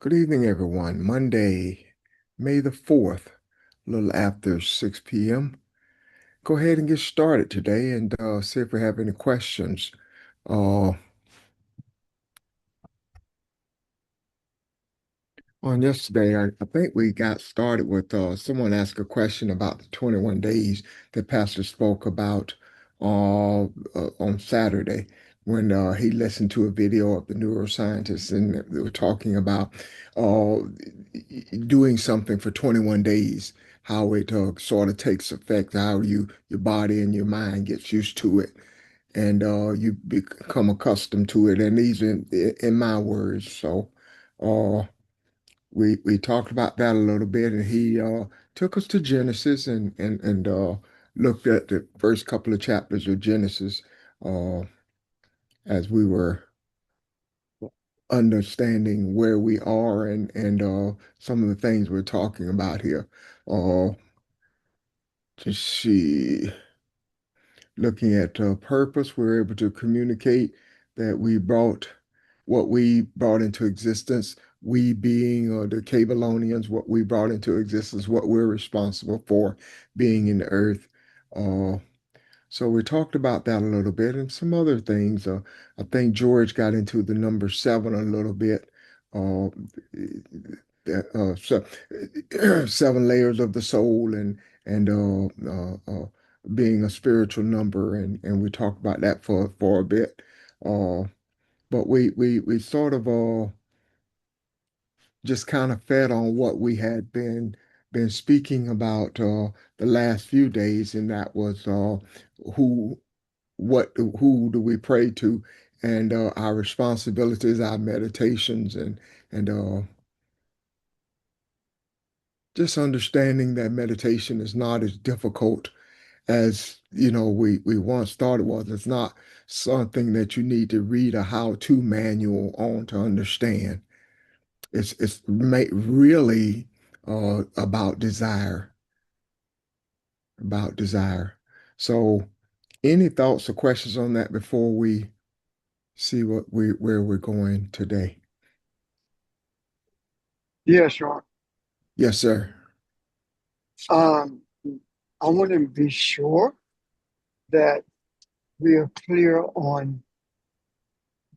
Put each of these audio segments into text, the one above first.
Good evening, everyone. Monday, May the 4th, a little after 6 p.m. Go ahead and get started today and see if we have any questions. Uh, on yesterday, I think we got started with someone asked a question about the 21 days that Pastor spoke about on Saturday when he listened to a video of the neuroscientists and they were talking about uh, doing something for 21 days, how it sort of takes effect, how your body and your mind gets used to it and you become accustomed to it. And these are in my words. So uh, we talked about that a little bit, and he took us to Genesis and looked at the first couple of chapters of Genesis uh, as we were understanding where we are and some of the things we're talking about here. Uh, to see, looking at purpose, we're able to communicate that what we brought into existence, we being the Cabelonians, what we brought into existence, what we're responsible for being in the earth. Uh, so we talked about that a little bit and some other things. I think George got into the number seven a little bit. Uh, so, 7 layers of the soul and being a spiritual number, and we talked about that for a bit. Uh, but we sort of just kind of fed on what we had been speaking about the last few days, and that was who who do we pray to, and our responsibilities, our meditations, and just understanding that meditation is not as difficult as we once thought it was. It's not something that you need to read a how-to manual on to understand. It's really about desire. So, any thoughts or questions on that before we see where we're going today? Yeah, sure. Yes, sir. Um, I want to be sure that we are clear on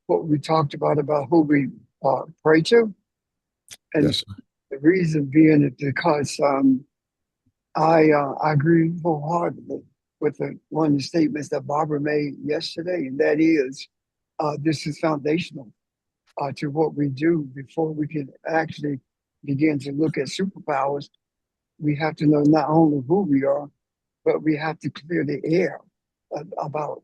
what we talked about who we pray to. And Yes, sir. the reason being is because I agree wholeheartedly with one of the statements that Barbara made yesterday, and that is this is foundational to what we do before we can actually begin to look at superpowers. We have to know not only who we are, but we have to clear the air about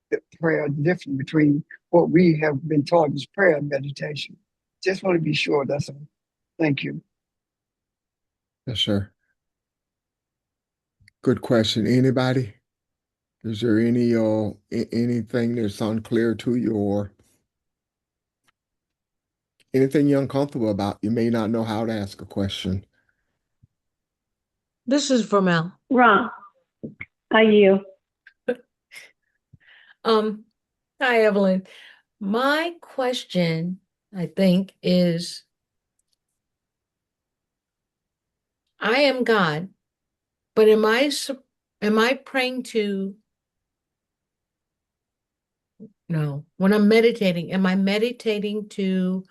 the prayer, the difference between what we have been taught is prayer and meditation. Just want to be sure that's all. Thank you. Yes, sir. Good question. Anybody? Is there anything that's unclear to you or anything you're uncomfortable about? You may not know how to ask a question. This is from Al. Ron, are you? Um, Hi, Evelyn. My question, I think, is I am God, but am I praying to, no, when I'm meditating, am I meditating to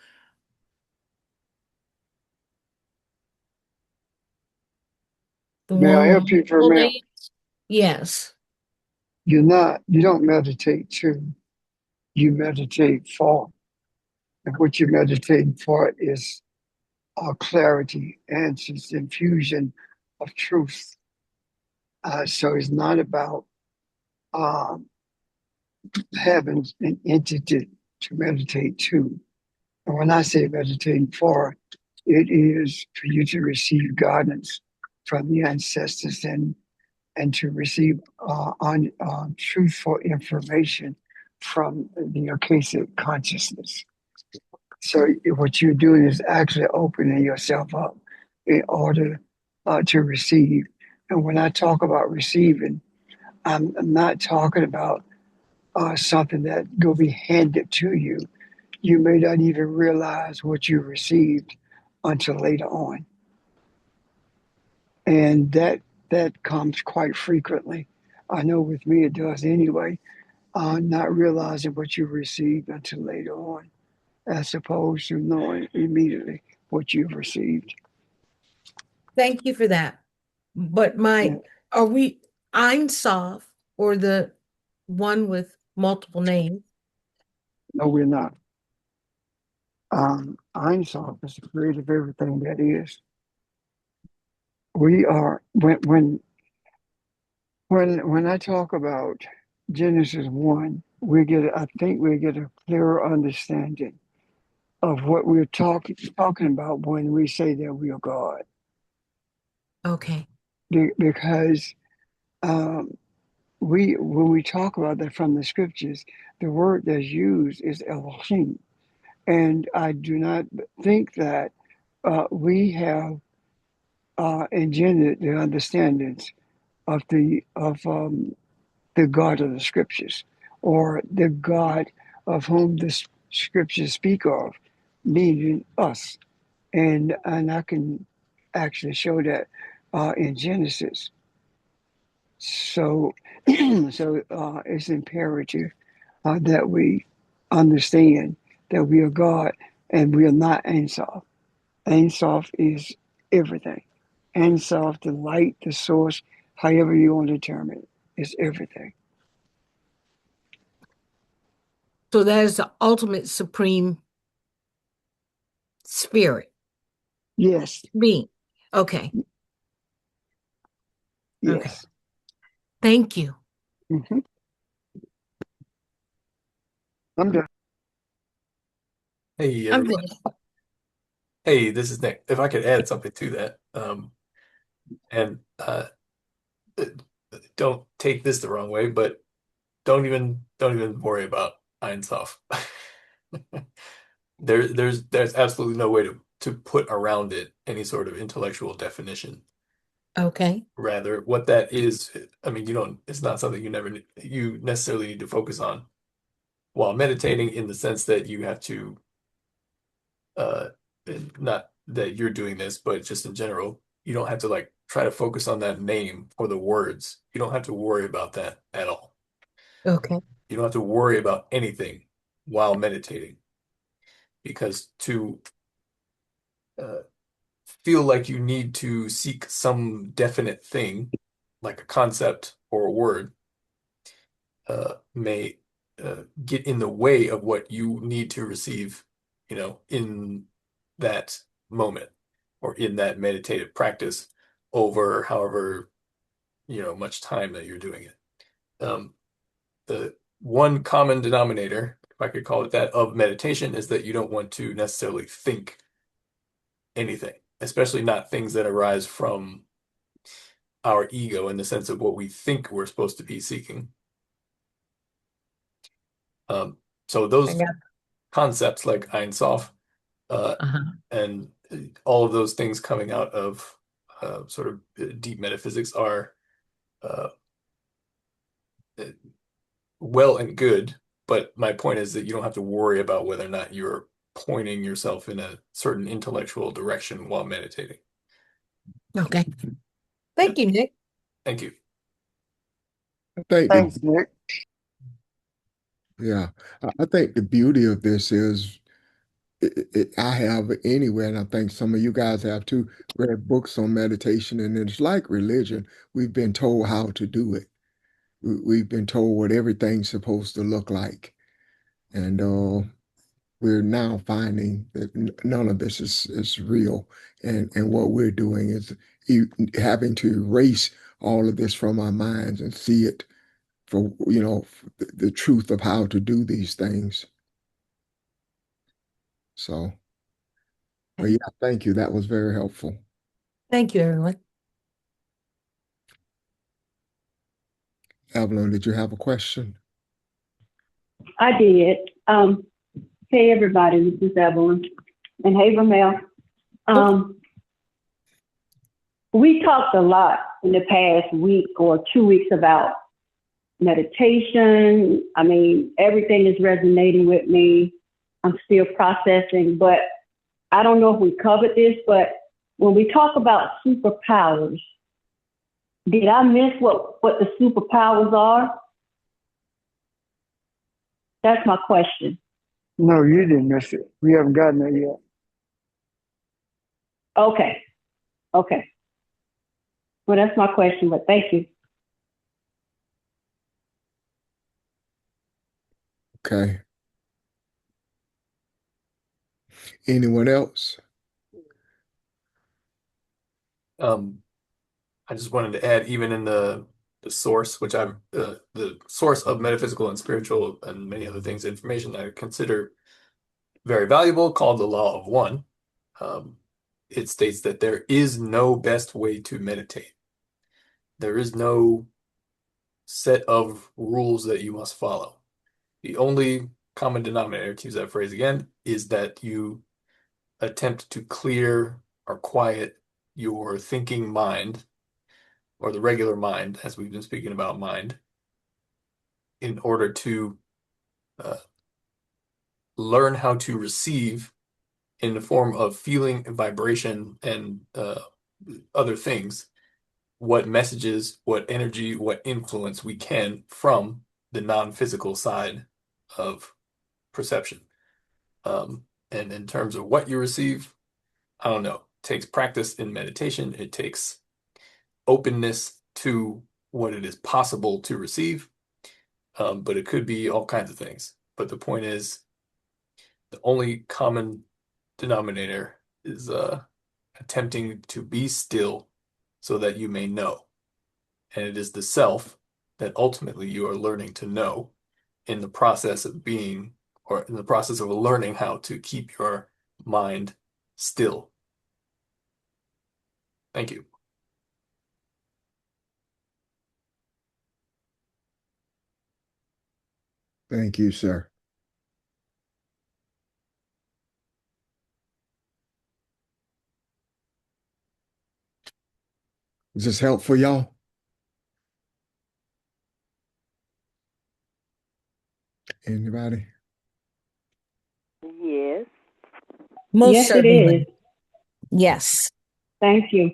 the May I one help with you for a multiple minute? names? Yes. You don't meditate to, you meditate for. And what you're meditating for is clarity and just infusion of truth. So it's not about um, having an entity to meditate to. And when I say meditating for, it is for you to receive guidance from the ancestors and to receive truthful information from the Akashic consciousness. So what you're doing is actually opening yourself up in order to receive. And when I talk about receiving, I'm not talking about something that will be handed to you. You may not even realize what you received until later on. And that comes quite frequently. I know with me it does anyway. Not realizing what you received until later on, as opposed to knowing immediately what you've received. Thank you for that. But Yeah. are we Ein Sof or the one with multiple names? No, we're not. Ein Sof is the creator of everything that is. We are when I talk about Genesis 1, I think we get a clearer understanding of what we're talking about when we say that we are God. Okay. Because when we talk about that from the scriptures, the word that's used is Elohim. And I do not think that we have engendered the understandings of the God of the scriptures, or the God of whom the scriptures speak of, meaning us. And I can actually show that in Genesis. So, it's imperative that we understand that we are God and we are not Ein Sof. Ein Sof is everything. Ein Sof, the light, the source, however you want to determine it, is everything. So that is the ultimate supreme spirit Yes, being. Okay. Okay. yes. Thank you. Mm-hmm. I'm done. Hey, I'm everybody. finished. Hey, this is Nick. If I could add something to that, and uh, don't take this the wrong way, but don't even worry about Ein Sof. There's absolutely no way to put around it any sort of intellectual definition. Okay. Rather, what that is, I mean, it's not something you necessarily need to focus on while meditating, in the sense that you have to, uh, not that you're doing this, but just in general, you don't have to like try to focus on that name or the words. You don't have to worry about that at all. Okay. You don't have to worry about anything while meditating, because to uh, feel like you need to seek some definite thing, like a concept or a word, may get in the way of what you need to receive, in that moment or in that meditative practice, over however, much time that you're doing it. The one common denominator, if I could call it that, of meditation is that you don't want to necessarily think anything, especially not things that arise from our ego, in the sense of what we think we're supposed to be seeking. So I those got concepts like Ein Sof, uh-huh. and all of those things coming out of sort of deep metaphysics are uh, well and good, but my point is that you don't have to worry about whether or not you're pointing yourself in a certain intellectual direction while meditating. Okay. Thank you, Nick. Thank you. I think Thanks, Nick. yeah, I think the beauty of this is I have anyway, and I think some of you guys have too, read books on meditation, and it's like religion. We've been told how to do it. We've been told what everything's supposed to look like. And we're now finding that none of this is real. And what we're doing is having to erase all of this from our minds and see it for, the truth of how to do these things. So, but yeah, thank you. That was very helpful. Thank you, everyone. Evelyn, did you have a question? I did. Hey, everybody, this is Evelyn. And hey, Ramel. We talked a lot in the past week or 2 weeks about meditation. I mean, everything is resonating with me. I'm still processing, but I don't know if we covered this, but when we talk about superpowers, did I miss what the superpowers are? That's my question. No, you didn't miss it. We haven't gotten there yet. Okay. Okay. Well, that's my question, but thank you. Okay. Anyone else? I just wanted to add, even in the source, which I'm the source of metaphysical and spiritual and many other things, information that I consider very valuable, called the Law of One. It states that there is no best way to meditate. There is no set of rules that you must follow. The only common denominator, to use that phrase again, is that you attempt to clear or quiet your thinking mind, or the regular mind, as we've been speaking about mind, in order to learn how to receive in the form of feeling, vibration, and other things, what messages, what energy, what influence we can from the non-physical side of perception. And in terms of what you receive, I don't know. It takes practice in meditation. It takes openness to what it is possible to receive. But it could be all kinds of things. But the point is, the only common denominator is attempting to be still so that you may know. And it is the self that ultimately you are learning to know in the process of being, or in the process of learning how to keep your mind still. Thank you. Thank you, sir. Is this helpful, y'all? Anybody? Yes. Most Yes, it certainly. is. Yes. Thank you.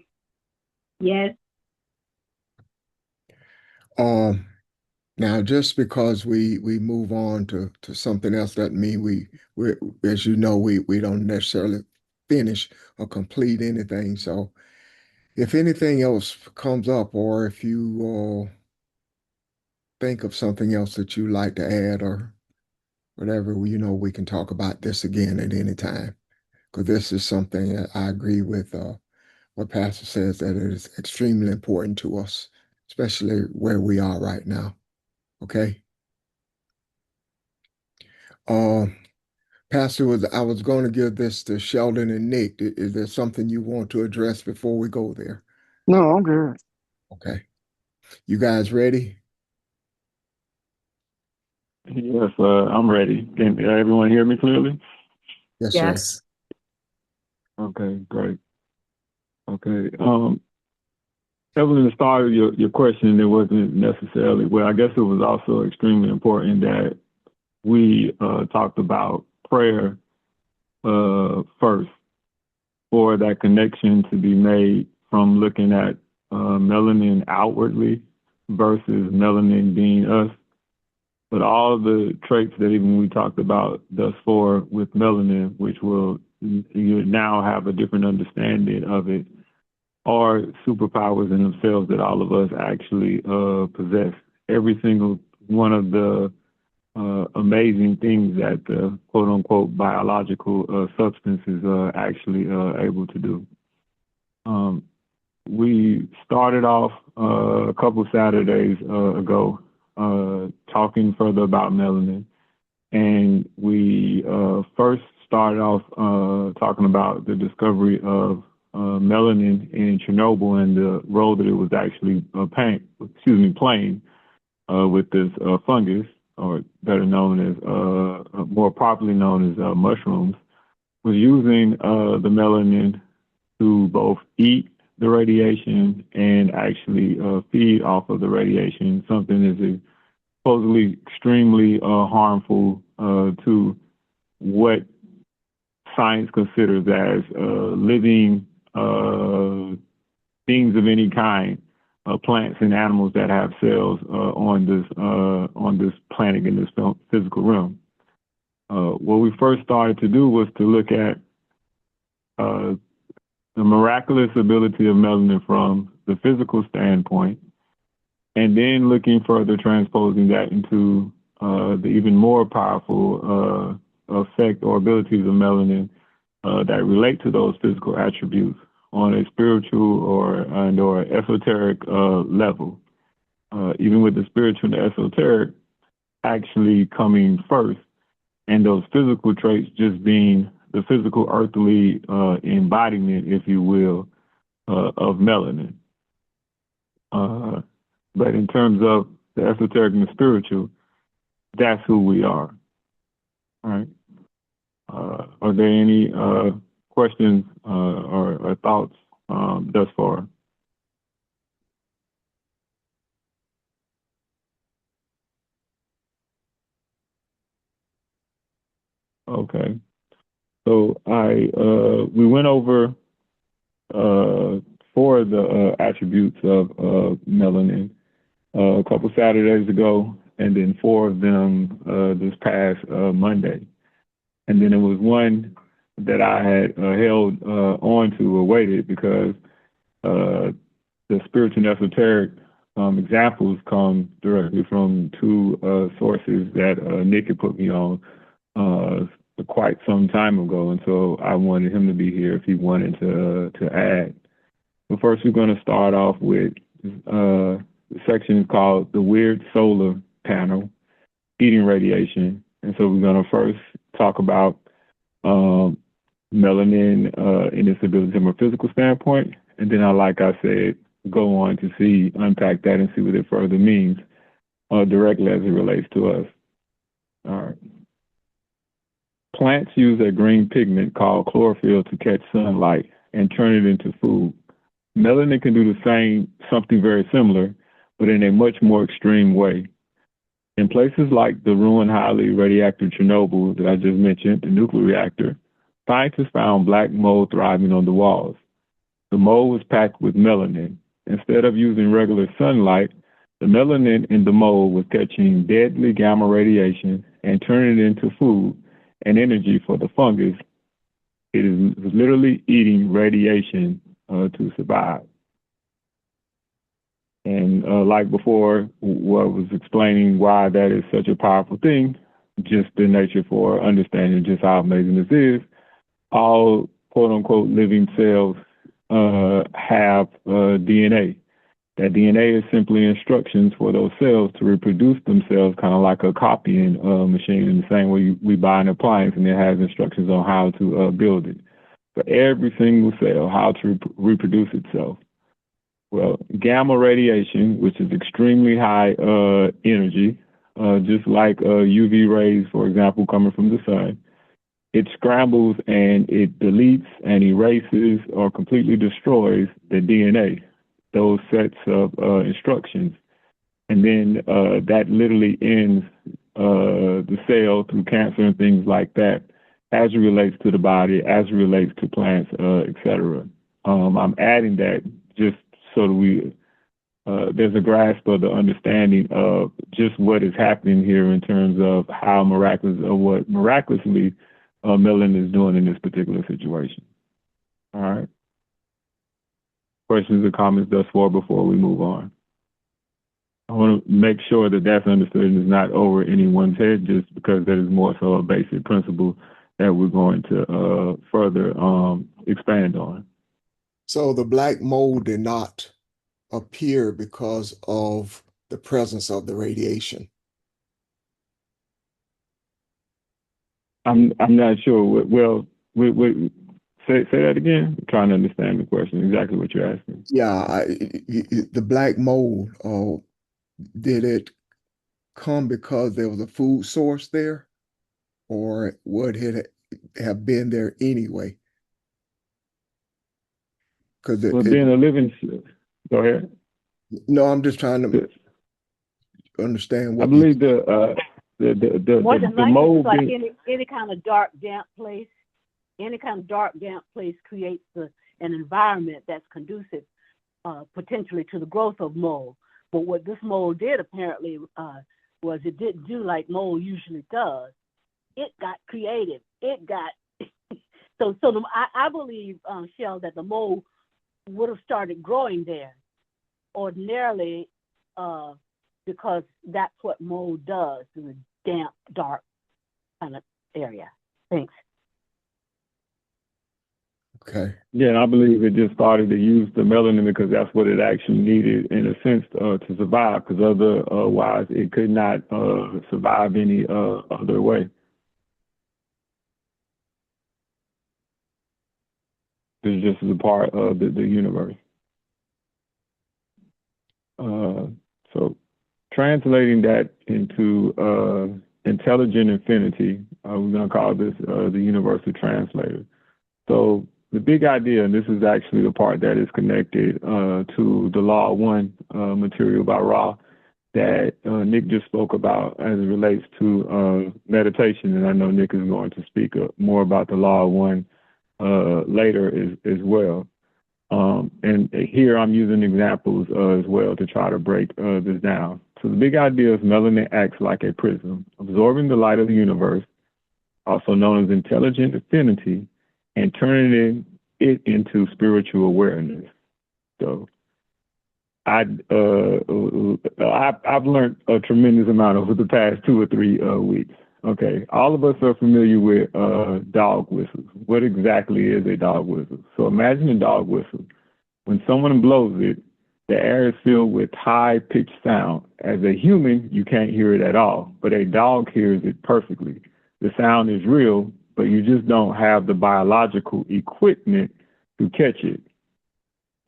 Yes. Now, just because we move on to something else doesn't mean we as you know, we don't necessarily finish or complete anything. So if anything else comes up, or if you think of something else that you like to add or whatever, we can talk about this again at any time. Because this is something that I agree with what Pastor says, that it is extremely important to us, especially where we are right now. Okay. Pastor, I was going to give this to Sheldon and Nick. Is there something you want to address before we go there? No, I'm good. Okay. You guys ready? Yes, I'm ready. Can everyone hear me clearly? Yes, sir. Yes. Okay, great. Okay. Evelyn, the start of your question, it wasn't necessarily, well, I guess it was also extremely important that we talked about prayer first, for that connection to be made from looking at melanin outwardly versus melanin being us. But all the traits that even we talked about thus far with melanin, which you now have a different understanding of it, are superpowers in themselves that all of us actually possess. Every single one of the amazing things that the quote unquote biological substances are actually able to do. We started off a couple Saturdays ago talking further about melanin, and we first started off talking about the discovery of melanin in Chernobyl and the role that it was actually playing with this fungus, or better known as, more properly known as mushrooms, was using the melanin to both eat the radiation and actually feed off of the radiation, something that is supposedly extremely harmful to what science considers as living things of any kind, plants and animals that have cells on this planet in this physical realm. What we first started to do was to look at the miraculous ability of melanin from the physical standpoint, and then looking further, transposing that into the even more powerful effect or abilities of melanin that relate to those physical attributes on a spiritual or esoteric level. Even with the spiritual and the esoteric actually coming first, and those physical traits just being the physical earthly embodiment, if you will, of melanin. But in terms of the esoteric and the spiritual, that's who we are. All right. Are there any questions or thoughts thus far? Okay. So we went over 4 of the attributes of melanin a couple Saturdays ago, and then 4 of them this past Monday. And then there was one that I had held on to or waited because the spiritual and esoteric examples come directly from 2 sources that Nick had put me on quite some time ago, and so I wanted him to be here if he wanted to add. But first, we're going to start off with the section called the Weird Solar Panel, Heating Radiation. And so we're going to first talk about melanin in its ability from a physical standpoint, and then, like I said, go on to unpack that and see what it further means directly as it relates to us. All right. Plants use a green pigment called chlorophyll to catch sunlight and turn it into food. Melanin can do the same, something very similar, but in a much more extreme way. In places like the ruined highly radioactive Chernobyl that I just mentioned, the nuclear reactor, scientists found black mold thriving on the walls. The mold was packed with melanin. Instead of using regular sunlight, the melanin in the mold was catching deadly gamma radiation and turning it into food and energy for the fungus. It is literally eating radiation to survive. And like before, what was explaining why that is such a powerful thing, just the nature for understanding just how amazing this is. All quote unquote living cells have DNA. That DNA is simply instructions for those cells to reproduce themselves, kind of like a copying machine, in the same way we buy an appliance and it has instructions on how to build it. For every single cell, how to reproduce itself. Well, gamma radiation, which is extremely high energy, just like UV rays, for example, coming from the sun, it scrambles and it deletes and erases or completely destroys the DNA, those sets of instructions. And then that literally ends the cell through cancer and things like that, as it relates to the body, as it relates to plants, etc. I'm adding that just so that there's a grasp of the understanding of just what is happening here in terms of how miraculously melanin is doing in this particular situation. All right. Questions or comments thus far before we move on? I want to make sure that that's understood and is not over anyone's head, just because that is more so a basic principle that we're going to further expand on. So the black mold did not appear because of the presence of the radiation. I'm not sure. Well, say that again. I'm trying to understand the question, exactly what you're asking. Yeah, the black mold, did it come because there was a food source there, or would it have been there anyway? Because being a living, go ahead. No, I'm just trying to understand what I believe the More than likely, mold it's like any kind of dark, damp place. any kind of dark, damp place creates an environment that's conducive potentially to the growth of mold. But what this mold did apparently was it didn't do like mold usually does. It got creative. It got I believe, Shell, that the mold would have started growing there ordinarily because that's what mold does in a damp, dark kind of area. Thanks. Okay. Yeah, and I believe it just started to use the melanin because that's what it actually needed in a sense to survive, because otherwise it could not survive any other way. It's just a part of the universe. So translating that into intelligent infinity, we're going to call this the universal translator. So the big idea, and this is actually the part that is connected to the Law of One material by Ra that Nick just spoke about as it relates to meditation. And I know Nick is going to speak more about the Law of One later as well. And here I'm using examples as well to try to break this down. So the big idea is melanin acts like a prism, absorbing the light of the universe, also known as intelligent affinity, and turning it into spiritual awareness. So I've learned a tremendous amount over the past 2 or 3 weeks. Okay, all of us are familiar with dog whistles. What exactly is a dog whistle? So imagine a dog whistle. When someone blows it, the air is filled with high-pitched sound. As a human, you can't hear it at all, but a dog hears it perfectly. The sound is real, but you just don't have the biological equipment to catch it.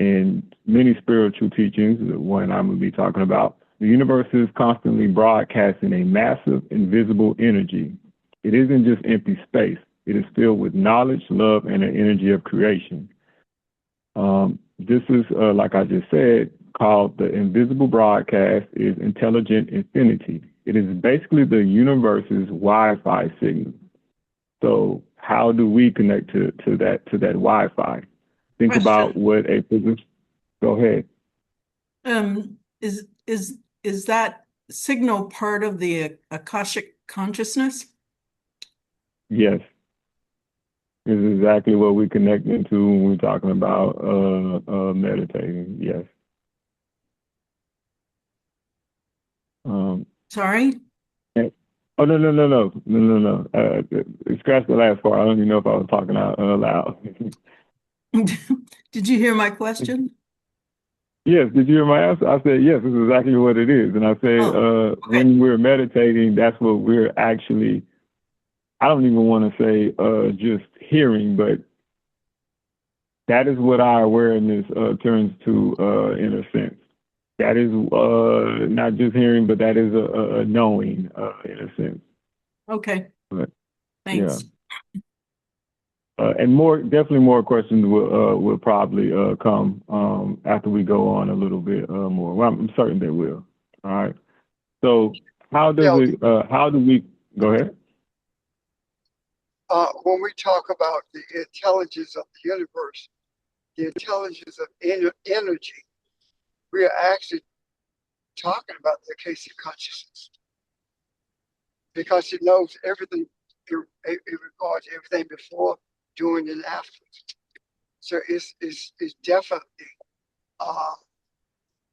In many spiritual teachings, the one I'm going to be talking about, the universe is constantly broadcasting a massive invisible energy. It isn't just empty space. It is filled with knowledge, love, and an energy of creation. This is, like I just said, called the invisible broadcast is intelligent infinity. It is basically the universe's Wi-Fi signal. So how do we connect to that Wi-Fi? Think Question. about what a physicist. Go ahead. Is that signal part of the Akashic consciousness? Yes. This is exactly what we connect into when we're talking about meditating. Yes. Sorry? Oh, no. Scratch the last part. I don't even know if I was talking out loud. Did you hear my question? Yes. Did you hear my answer? I said, yes, this is exactly what it is. And I said, okay. When we're meditating, that's what we're actually, I don't even want to say just hearing, but that is what our awareness turns to in a sense. That is not just hearing, but that is a knowing in a sense. Okay. But, thanks. Yeah. And definitely more questions will probably come after we go on a little bit more. Well, I'm certain they will. All right. So how do we go ahead? When we talk about the intelligence of the universe, the intelligence of energy, we are actually talking about the case of consciousness, because it knows everything. It regards everything before, during, and after. So it's definitely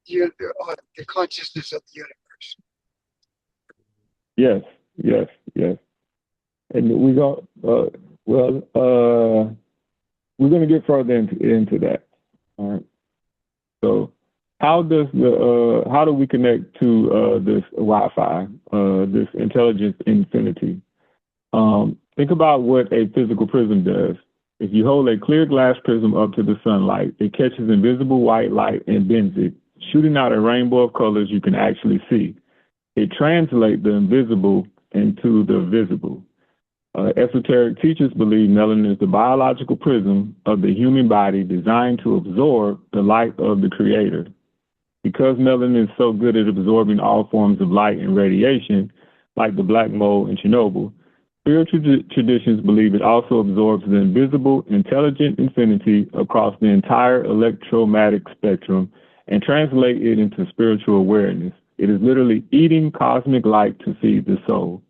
the consciousness of the universe. Yes. And we go we're going to get further into that. All right. So how do we connect to this Wi-Fi, this intelligence infinity? Think about what a physical prism does. If you hold a clear glass prism up to the sunlight, it catches invisible white light and bends it, shooting out a rainbow of colors you can actually see. It translates the invisible into the visible. Esoteric teachers believe melanin is the biological prism of the human body designed to absorb the light of the creator. Because melanin is so good at absorbing all forms of light and radiation, like the black mold in Chernobyl, Spiritual traditions believe it also absorbs the invisible, intelligent infinity across the entire electromagnetic spectrum and translate it into spiritual awareness. It is literally eating cosmic light to feed the soul.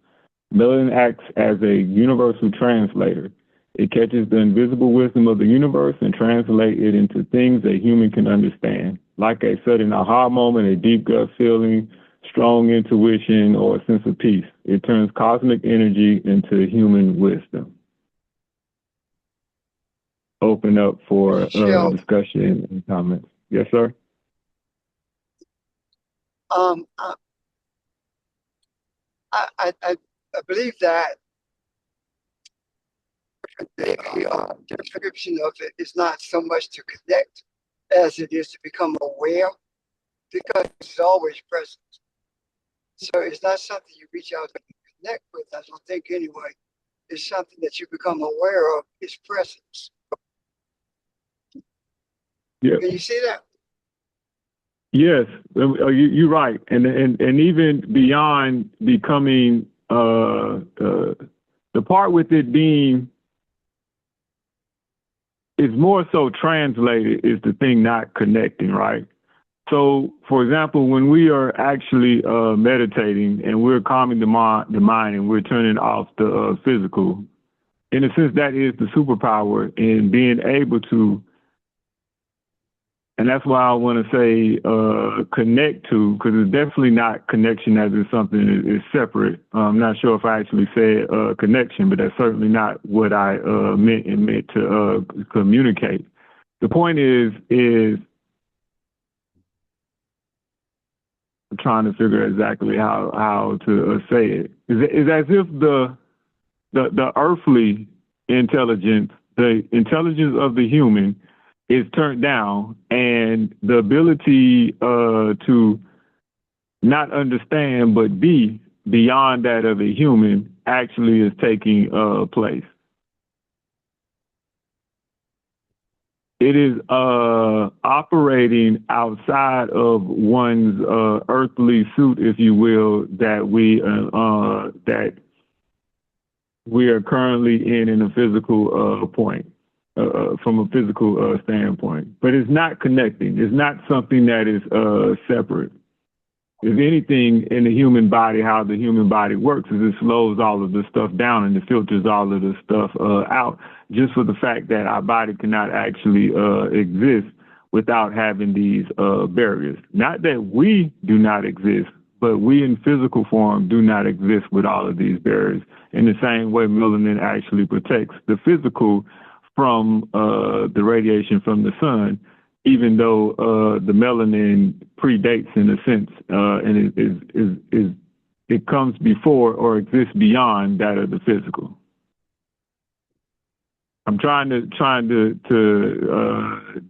Melanin acts as a universal translator. It catches the invisible wisdom of the universe and translates it into things a human can understand, like a sudden aha moment, a deep gut feeling, strong intuition, or a sense of peace. It turns cosmic energy into human wisdom. Open up for discussion and comments. Yes, sir. I believe that the description of it is not so much to connect as it is to become aware, because it's always present. So it's not something you reach out to connect with, I don't think anyway. It's something that you become aware of its presence. Yeah. Can you see that? Yes, you're right, and even beyond becoming the part with it being is more so translated is the thing not connecting, right? So, for example, when we are actually meditating and we're calming the mind and we're turning off the physical, in a sense, that is the superpower in being able to. And that's why I want to say connect to, because it's definitely not connection as is something that is separate. I'm not sure if I actually said connection, but that's certainly not what I meant to communicate. The point is I'm trying to figure exactly how to say it. It's as if the earthly intelligence, the intelligence of the human, is turned down, and the ability to not understand but be beyond that of a human actually is taking place. It is operating outside of one's earthly suit, if you will, that we are currently in a physical point. From a physical standpoint, but it's not connecting. It's not something that is separate. If anything, in the human body, how the human body works is it slows all of the stuff down and it filters all of the stuff out, just for the fact that our body cannot actually exist without having these barriers. Not that we do not exist, but we in physical form do not exist with all of these barriers. In the same way, melanin actually protects the physical from the radiation from the sun, even though the melanin predates in a sense, and it comes before or exists beyond that of the physical. I'm trying to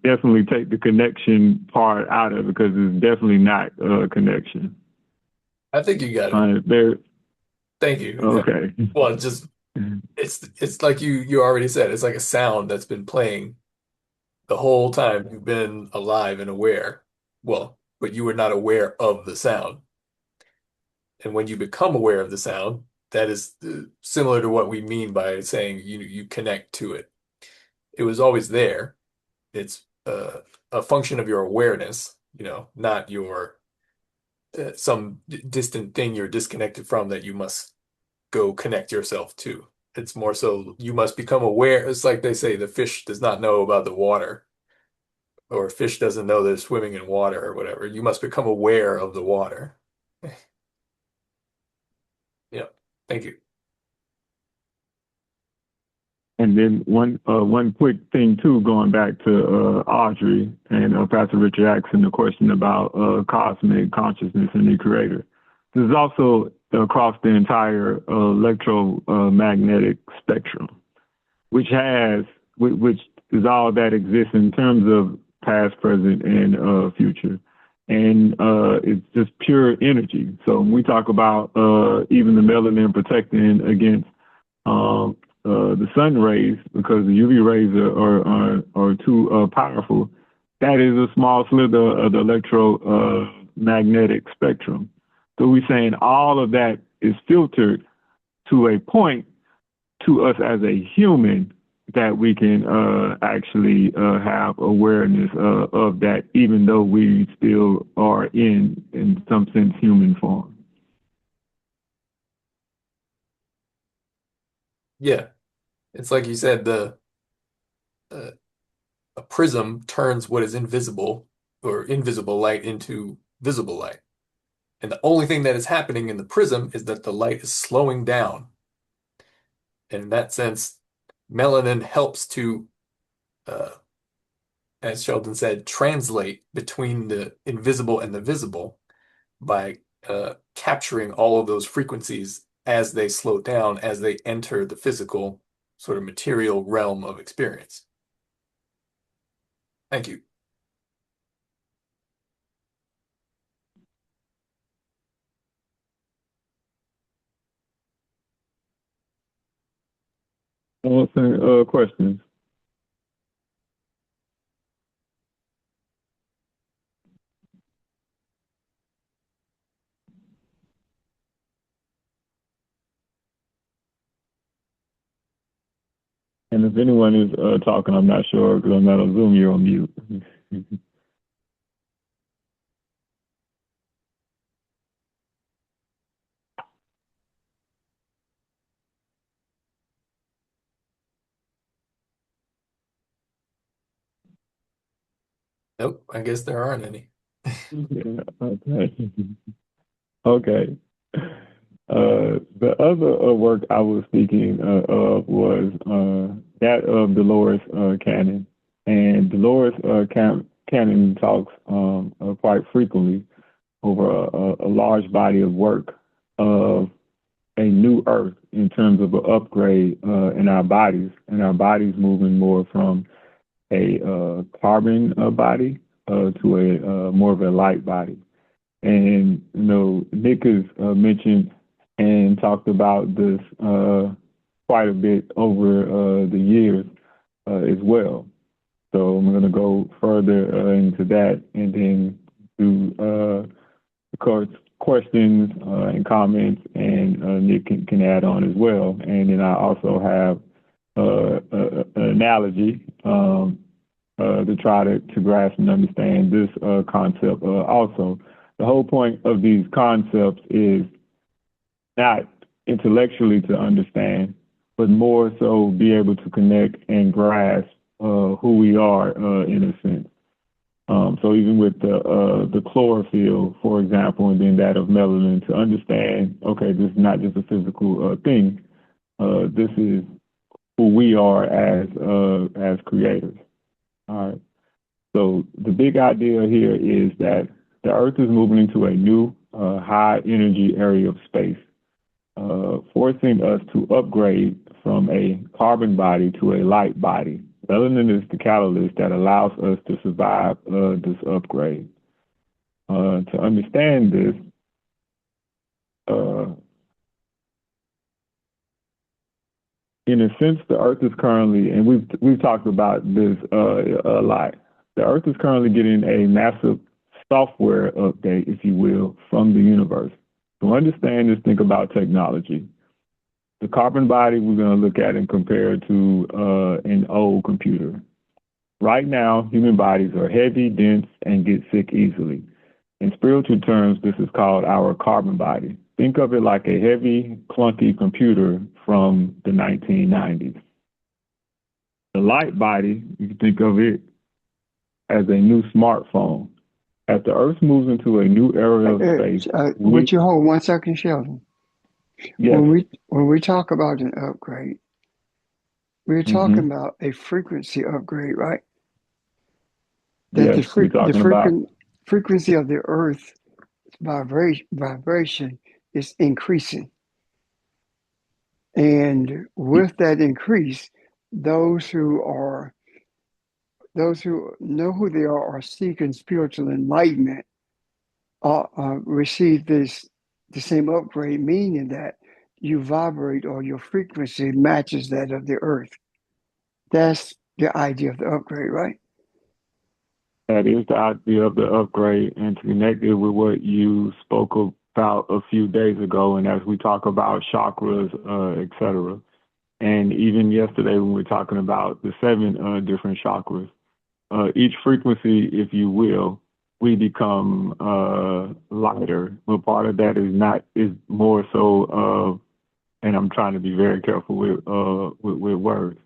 definitely take the connection part out of it, because it's definitely not a connection. I think you got it. Thank you. Okay. Well, it's like you already said, it's like a sound that's been playing the whole time you've been alive and aware. Well, but you were not aware of the sound. And when you become aware of the sound, that is similar to what we mean by saying you connect to it. It was always there. It's a function of your awareness, not your some distant thing you're disconnected from that you must go connect yourself to. It's more so you must become aware. It's like they say the fish does not know about the water, or a fish doesn't know they're swimming in water or whatever. You must become aware of the water. Yeah, thank you. And then one quick thing too, going back to Audrey and Pastor Richard asking the question about cosmic consciousness and the creator. This is also across the entire electromagnetic spectrum, which is all that exists in terms of past, present, and future. And it's just pure energy. So when we talk about even the melanin protecting against the sun rays, because the UV rays are too powerful, that is a small slither of the electromagnetic spectrum. So we're saying all of that is filtered to a point to us as a human that we can actually have awareness of that, even though we still are in some sense, human form. Yeah, it's like you said, a prism turns what is invisible or invisible light into visible light. And the only thing that is happening in the prism is that the light is slowing down. And in that sense, melanin helps to, as Sheldon said, translate between the invisible and the visible by capturing all of those frequencies as they slow down, as they enter the physical sort of material realm of experience. Thank you. Questions? And if anyone is talking, I'm not sure because I'm not on Zoom. You're on mute. Nope, I guess there aren't any. Yeah, okay. Okay. The other work I was speaking of was that of Dolores Cannon. And Dolores Cannon talks quite frequently over a large body of work of a new earth in terms of an upgrade in our bodies, and our bodies moving more from a carbon body to a more of a light body. And, you know, Nick has mentioned and talked about this quite a bit over the years as well. So I'm going to go further into that and then do, of course, questions and comments, and Nick can add on as well. And then I also have an analogy to try to grasp and understand this concept also. The whole point of these concepts is not intellectually to understand, but more so be able to connect and grasp who we are in a sense. So even with the chlorophyll, for example, and then that of melanin, to understand, okay, this is not just a physical thing. This is who we are as creators. All right. So the big idea here is that the Earth is moving into a new high energy area of space, forcing us to upgrade from a carbon body to a light body. Melanin is the catalyst that allows us to survive this upgrade. To understand this, in a sense, the Earth is currently, and we've talked about this a lot. The Earth is currently getting a massive software update, if you will, from the universe. To understand this, think about technology. The carbon body we're going to look at and compare to an old computer. Right now, human bodies are heavy, dense, and get sick easily. In spiritual terms, this is called our carbon body. Think of it like a heavy, clunky computer from the 1990s. The light body, you can think of it as a new smartphone. As the Earth moves into a new area of space, would you hold 1 second, Sheldon? Yes. When we talk about an upgrade, we're talking about a frequency upgrade, right? That yes, we're talking about frequency of the Earth vibration is increasing, and with that increase, those who know who they are seeking spiritual enlightenment receive the same upgrade, meaning that you vibrate or your frequency matches that of the Earth. That's the idea of the upgrade, right? That is the idea of the upgrade, and to connect it with what you spoke about a few days ago, and as we talk about chakras, etc., and even yesterday when we were talking about the 7 different chakras, each frequency, if you will, we become lighter. But part of that is more so, and I'm trying to be very careful with words.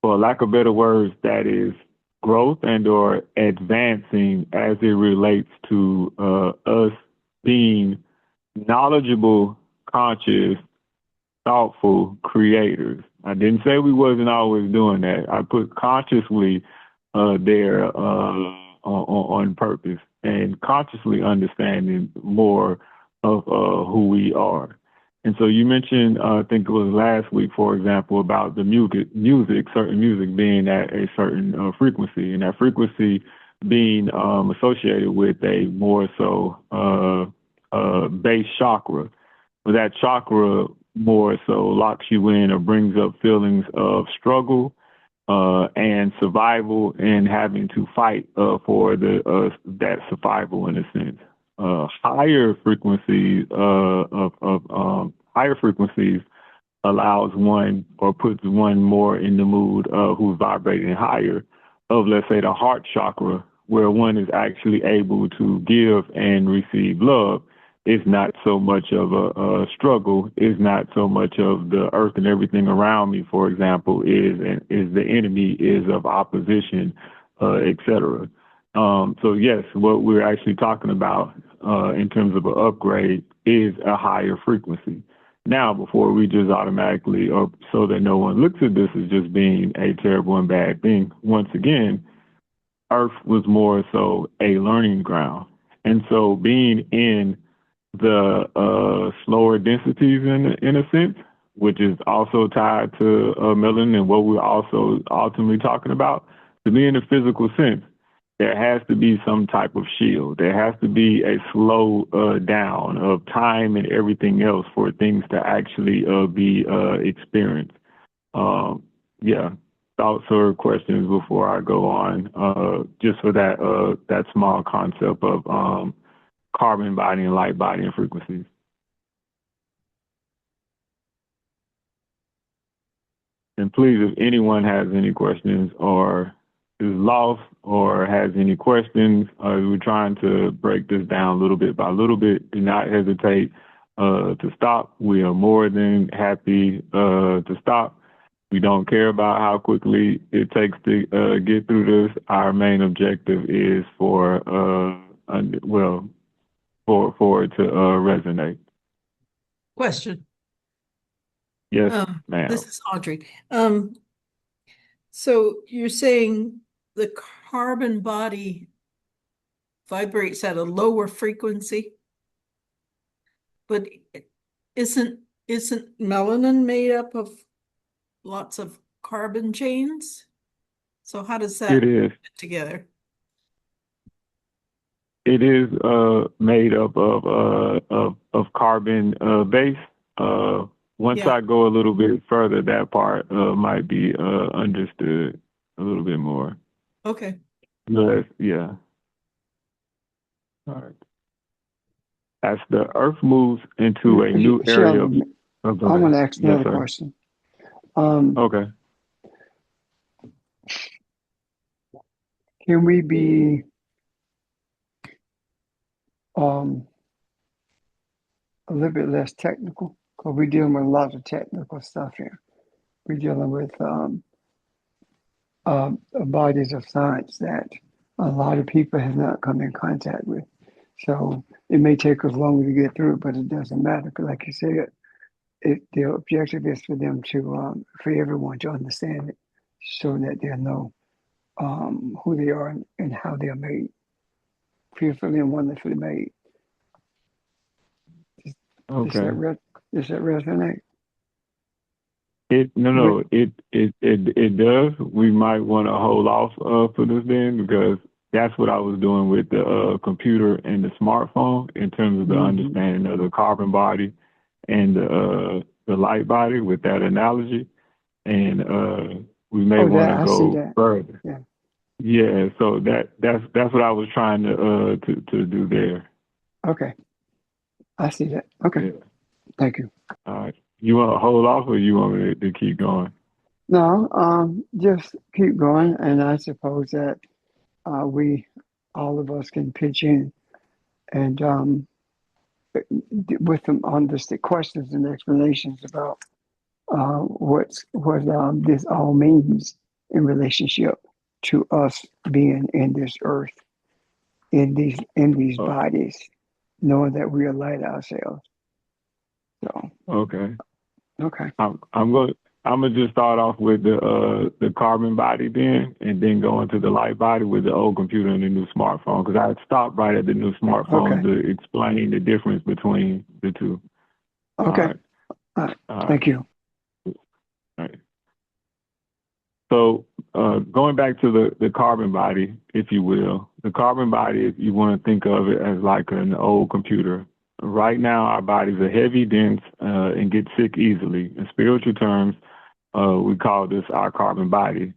For lack of better words, that is growth and or advancing as it relates to us being knowledgeable, conscious, thoughtful creators. I didn't say we wasn't always doing that. I put consciously there on purpose and consciously understanding more of who we are. And so you mentioned, I think it was last week, for example, about the certain music being at a certain frequency, and that frequency being associated with a more so base chakra. But that chakra more so locks you in or brings up feelings of struggle and survival and having to fight for that survival in a sense. Higher frequencies allows one or puts one more in the mood who's vibrating higher of, let's say, the heart chakra, where one is actually able to give and receive love. It's not so much of a struggle. It's not so much of the earth and everything around me, for example, is the enemy, is of opposition, etc. So yes, what we're actually talking about in terms of an upgrade is a higher frequency. Now, before we just automatically, or so that no one looks at this as just being a terrible and bad thing, once again, Earth was more so a learning ground. And so being in the slower densities in a sense, which is also tied to melanin and what we're also ultimately talking about, to be in a physical sense, there has to be some type of shield. There has to be a slow down of time and everything else for things to actually be experienced. Yeah, thoughts or questions before I go on, just for that small concept of carbon body and light body and frequencies. And please, if anyone has any questions or is lost or has any questions, we're trying to break this down little bit by little bit. Do not hesitate to stop. We are more than happy to stop. We don't care about how quickly it takes to get through this. Our main objective is for it to resonate. Question. Yes, ma'am. This is Audrey. So you're saying the carbon body vibrates at a lower frequency, but isn't melanin made up of lots of carbon chains? So how does that It is. fit together? It is made up of carbon base. Once Yeah. I go a little bit further, that part might be understood a little bit more. Okay. But yeah. All right. As the Earth moves into a new area, I want to ask another sir. question. Okay. Can we be a little bit less technical? Because we're dealing with a lot of technical stuff here. We're dealing with bodies of science that a lot of people have not come in contact with. So it may take us longer to get through, but it doesn't matter. Because like you said, the objective is for them to, for everyone to understand it so that they'll know who they are and how they are made. Fearfully and wonderfully made. Okay. Does that resonate? It does. We might want to hold off for this then, because that's what I was doing with the computer and the smartphone in terms of the understanding of the carbon body and the light body with that analogy. And we may want to go further. Yeah. Yeah, so that's what I was trying to do there. Okay. I see that. Okay. Yeah. Thank you. All right. You want to hold off, or you want me to keep going? No, just keep going, and I suppose that we, all of us, can pitch in and with them on just the questions and explanations about what this all means in relationship to us being in this earth, in these Oh, bodies, knowing that we are light ourselves. So, okay. okay, I'm gonna just start off with the carbon body and then go into the light body with the old computer and the new smartphone, because I had stopped right at the new smartphone okay, to explain the difference between the two. All okay. right. All right. All right. Thank you. All right. So going back to the carbon body, if you will, the carbon body, if you want to think of it as like an old computer. Right now, our bodies are heavy, dense, and get sick easily. In spiritual terms, we call this our carbon body.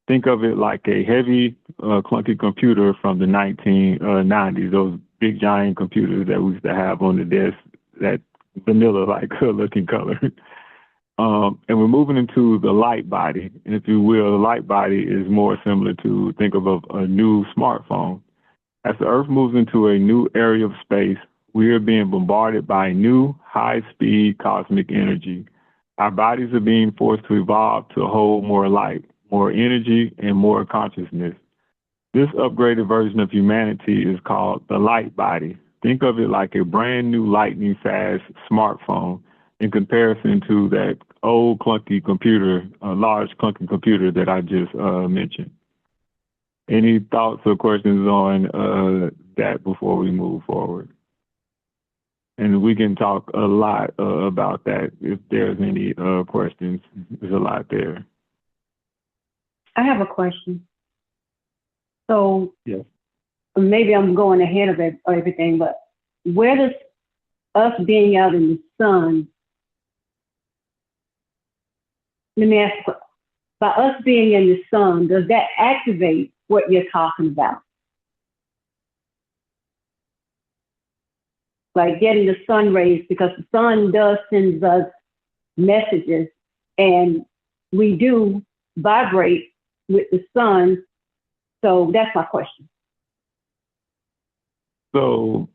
Think of it like a heavy, clunky computer from the 1990s, those big giant computers that we used to have on the desk, that vanilla-like looking color. And we're moving into the light body. And if you will, the light body is more similar to think of a new smartphone. As the Earth moves into a new area of space, we are being bombarded by new high-speed cosmic energy. Our bodies are being forced to evolve to hold more light, more energy, and more consciousness. This upgraded version of humanity is called the light body. Think of it like a brand new lightning-fast smartphone in comparison to that old clunky computer, large clunky computer that I just mentioned. Any thoughts or questions on that before we move forward? And we can talk a lot about that if there's any questions. There's a lot there. I have a question. So Yes. maybe I'm going ahead of everything, but where does us being out in the sun, let me ask, by us being in the sun, does that activate what you're talking about? Like getting the sun rays, because the sun does send us messages, and we do vibrate with the sun. So that's my question. So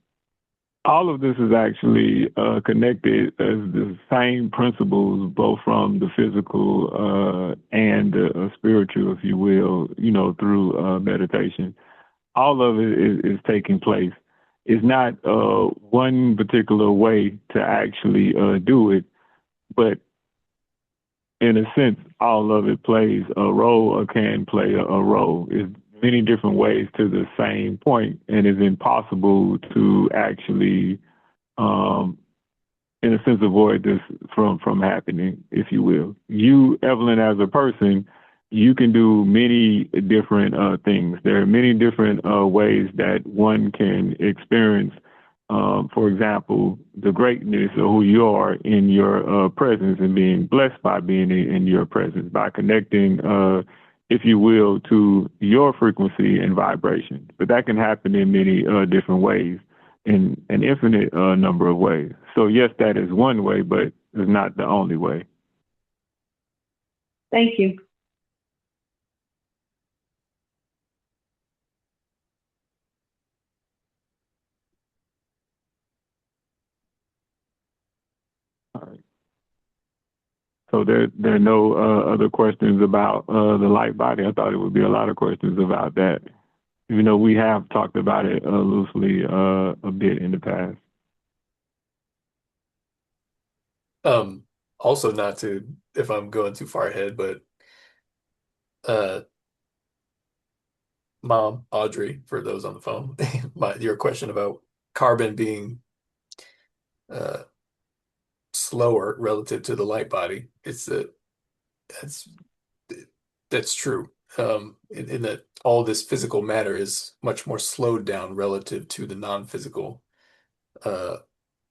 all of this is actually connected as the same principles, both from the physical and the spiritual, if you will, through meditation. All of it is taking place. It's not one particular way to actually do it, but in a sense, all of it plays a role or can play a role. It's many different ways to the same point, and it's impossible to actually, in a sense, avoid this from happening, if you will. You, Evelyn, as a person, you can do many different things. There are many different ways that one can experience, for example, the greatness of who you are in your presence and being blessed by being in your presence, by connecting, if you will, to your frequency and vibration. But that can happen in many different ways, in an infinite number of ways. So yes, that is one way, but it's not the only way. Thank you. All right. So there are no other questions about the light body. I thought it would be a lot of questions about that, even though we have talked about it loosely a bit in the past. Also, not to, if I'm going too far ahead, but Mom, Audrey, for those on the phone, your question about carbon being slower relative to the light body, that's that's true. In that all this physical matter is much more slowed down relative to the non-physical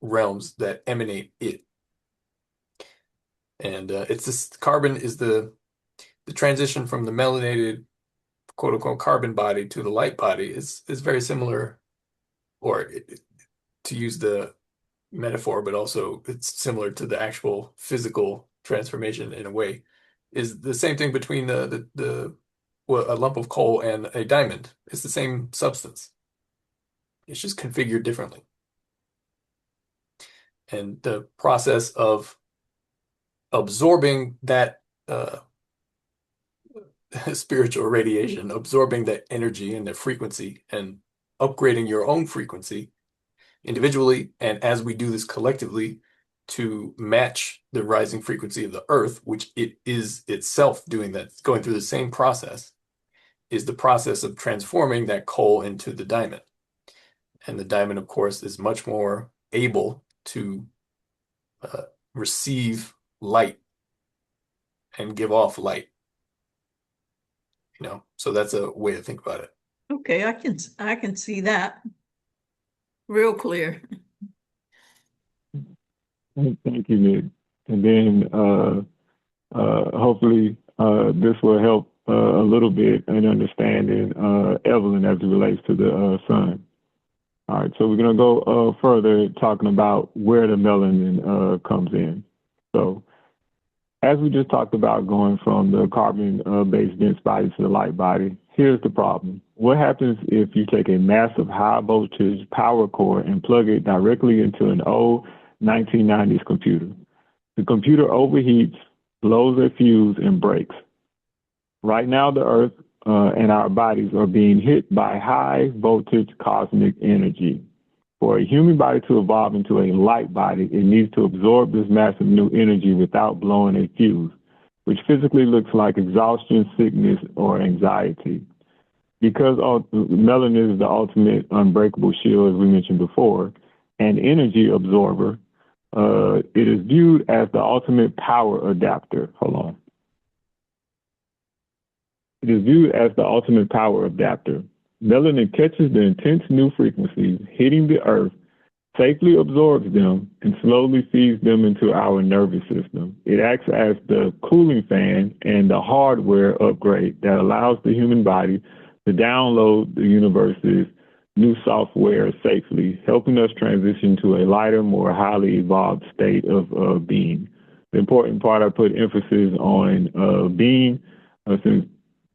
realms that emanate it. And it's this carbon is the transition from the melanated quote unquote carbon body to the light body is very similar, or to use the metaphor, but also it's similar to the actual physical transformation in a way, is the same thing between well, a lump of coal and a diamond. It's the same substance. It's just configured differently. And the process of absorbing that spiritual radiation, absorbing that energy and that frequency, and upgrading your own frequency individually, and as we do this collectively to match the rising frequency of the earth, which it is itself doing that, going through the same process, is the process of transforming that coal into the diamond. And the diamond, of course, is much more able to receive light and give off light. So that's a way to think about it. Okay, I can see that real clear. Thank you, Nick. And then hopefully this will help a little bit in understanding Evelyn as it relates to the sun. All right, so we're going to go further talking about where the melanin comes in. So as we just talked about going from the carbon-based dense body to the light body, here's the problem. What happens if you take a massive high-voltage power cord and plug it directly into an old 1990s computer? The computer overheats, blows a fuse, and breaks. Right now, the Earth and our bodies are being hit by high-voltage cosmic energy. For a human body to evolve into a light body, it needs to absorb this massive new energy without blowing a fuse, which physically looks like exhaustion, sickness, or anxiety. Because melanin is the ultimate unbreakable shield, as we mentioned before, and energy absorber, it is viewed as the ultimate power adapter. Hold on. It is viewed as the ultimate power adapter. Melanin catches the intense new frequencies hitting the Earth, safely absorbs them, and slowly feeds them into our nervous system. It acts as the cooling fan and the hardware upgrade that allows the human body to download the universe's new software safely, helping us transition to a lighter, more highly evolved state of being. The important part, I put emphasis on being, since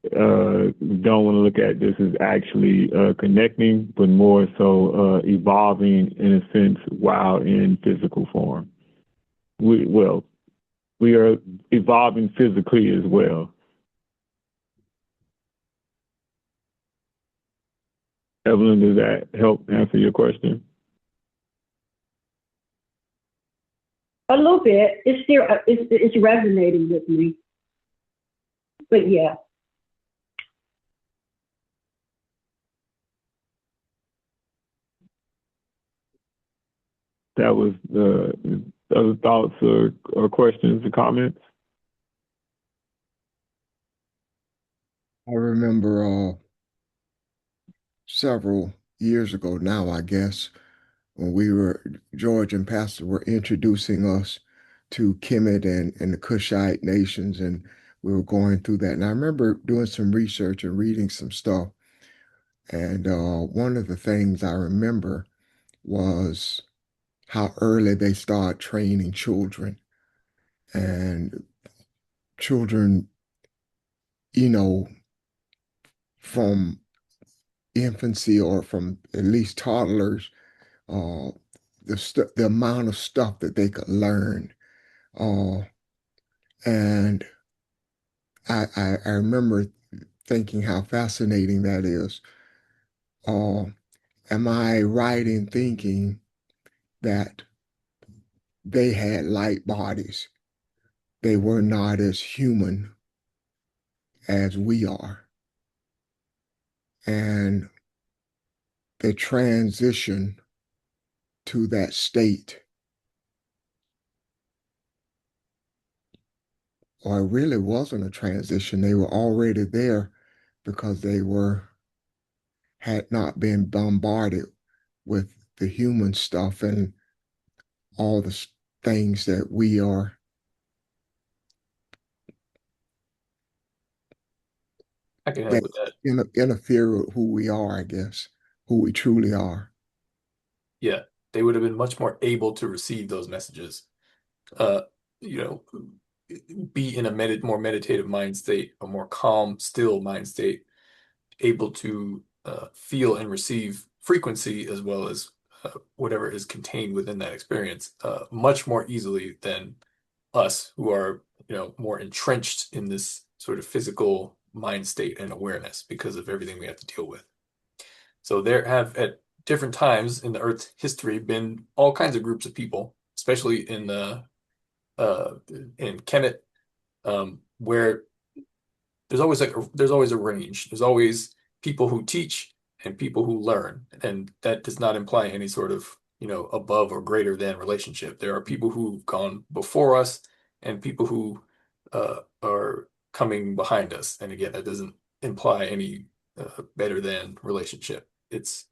don't want to look at this as actually connecting, but more so evolving in a sense while in physical form. We are evolving physically as well. Evelyn, does that help answer your question? A little bit. It's still it's resonating with me. But yeah. That was the other thoughts or questions or comments? I remember several years ago now, I guess, when George and Pastor were introducing us to Kemet and the Kushite nations, and we were going through that. And I remember doing some research and reading some stuff. And one of the things I remember was how early they start training children. And children, from infancy or from at least toddlers, the amount of stuff that they could learn. And I remember thinking how fascinating that is. Am I right in thinking that they had light bodies? They were not as human as we are. And the transition to that state, or it really wasn't a transition. They were already there because they had not been bombarded with the human stuff and all the things that we are I can help with that. interfere with who we are, I guess, who we truly are. Yeah. they would have been much more able to receive those messages. You know, be in a more meditative mind state, a more calm, still mind state, able to feel and receive frequency as well as whatever is contained within that experience much more easily than us who are, you know, more entrenched in this sort of physical mind state and awareness because of everything we have to deal with. So there have at different times in the Earth's history been all kinds of groups of people, especially in Kemet, where there's always a range. There's always people who teach and people who learn, and that does not imply any sort of, you know, above or greater than relationship. There are people who've gone before us and people who are coming behind us, and again, that doesn't imply any better than relationship. It's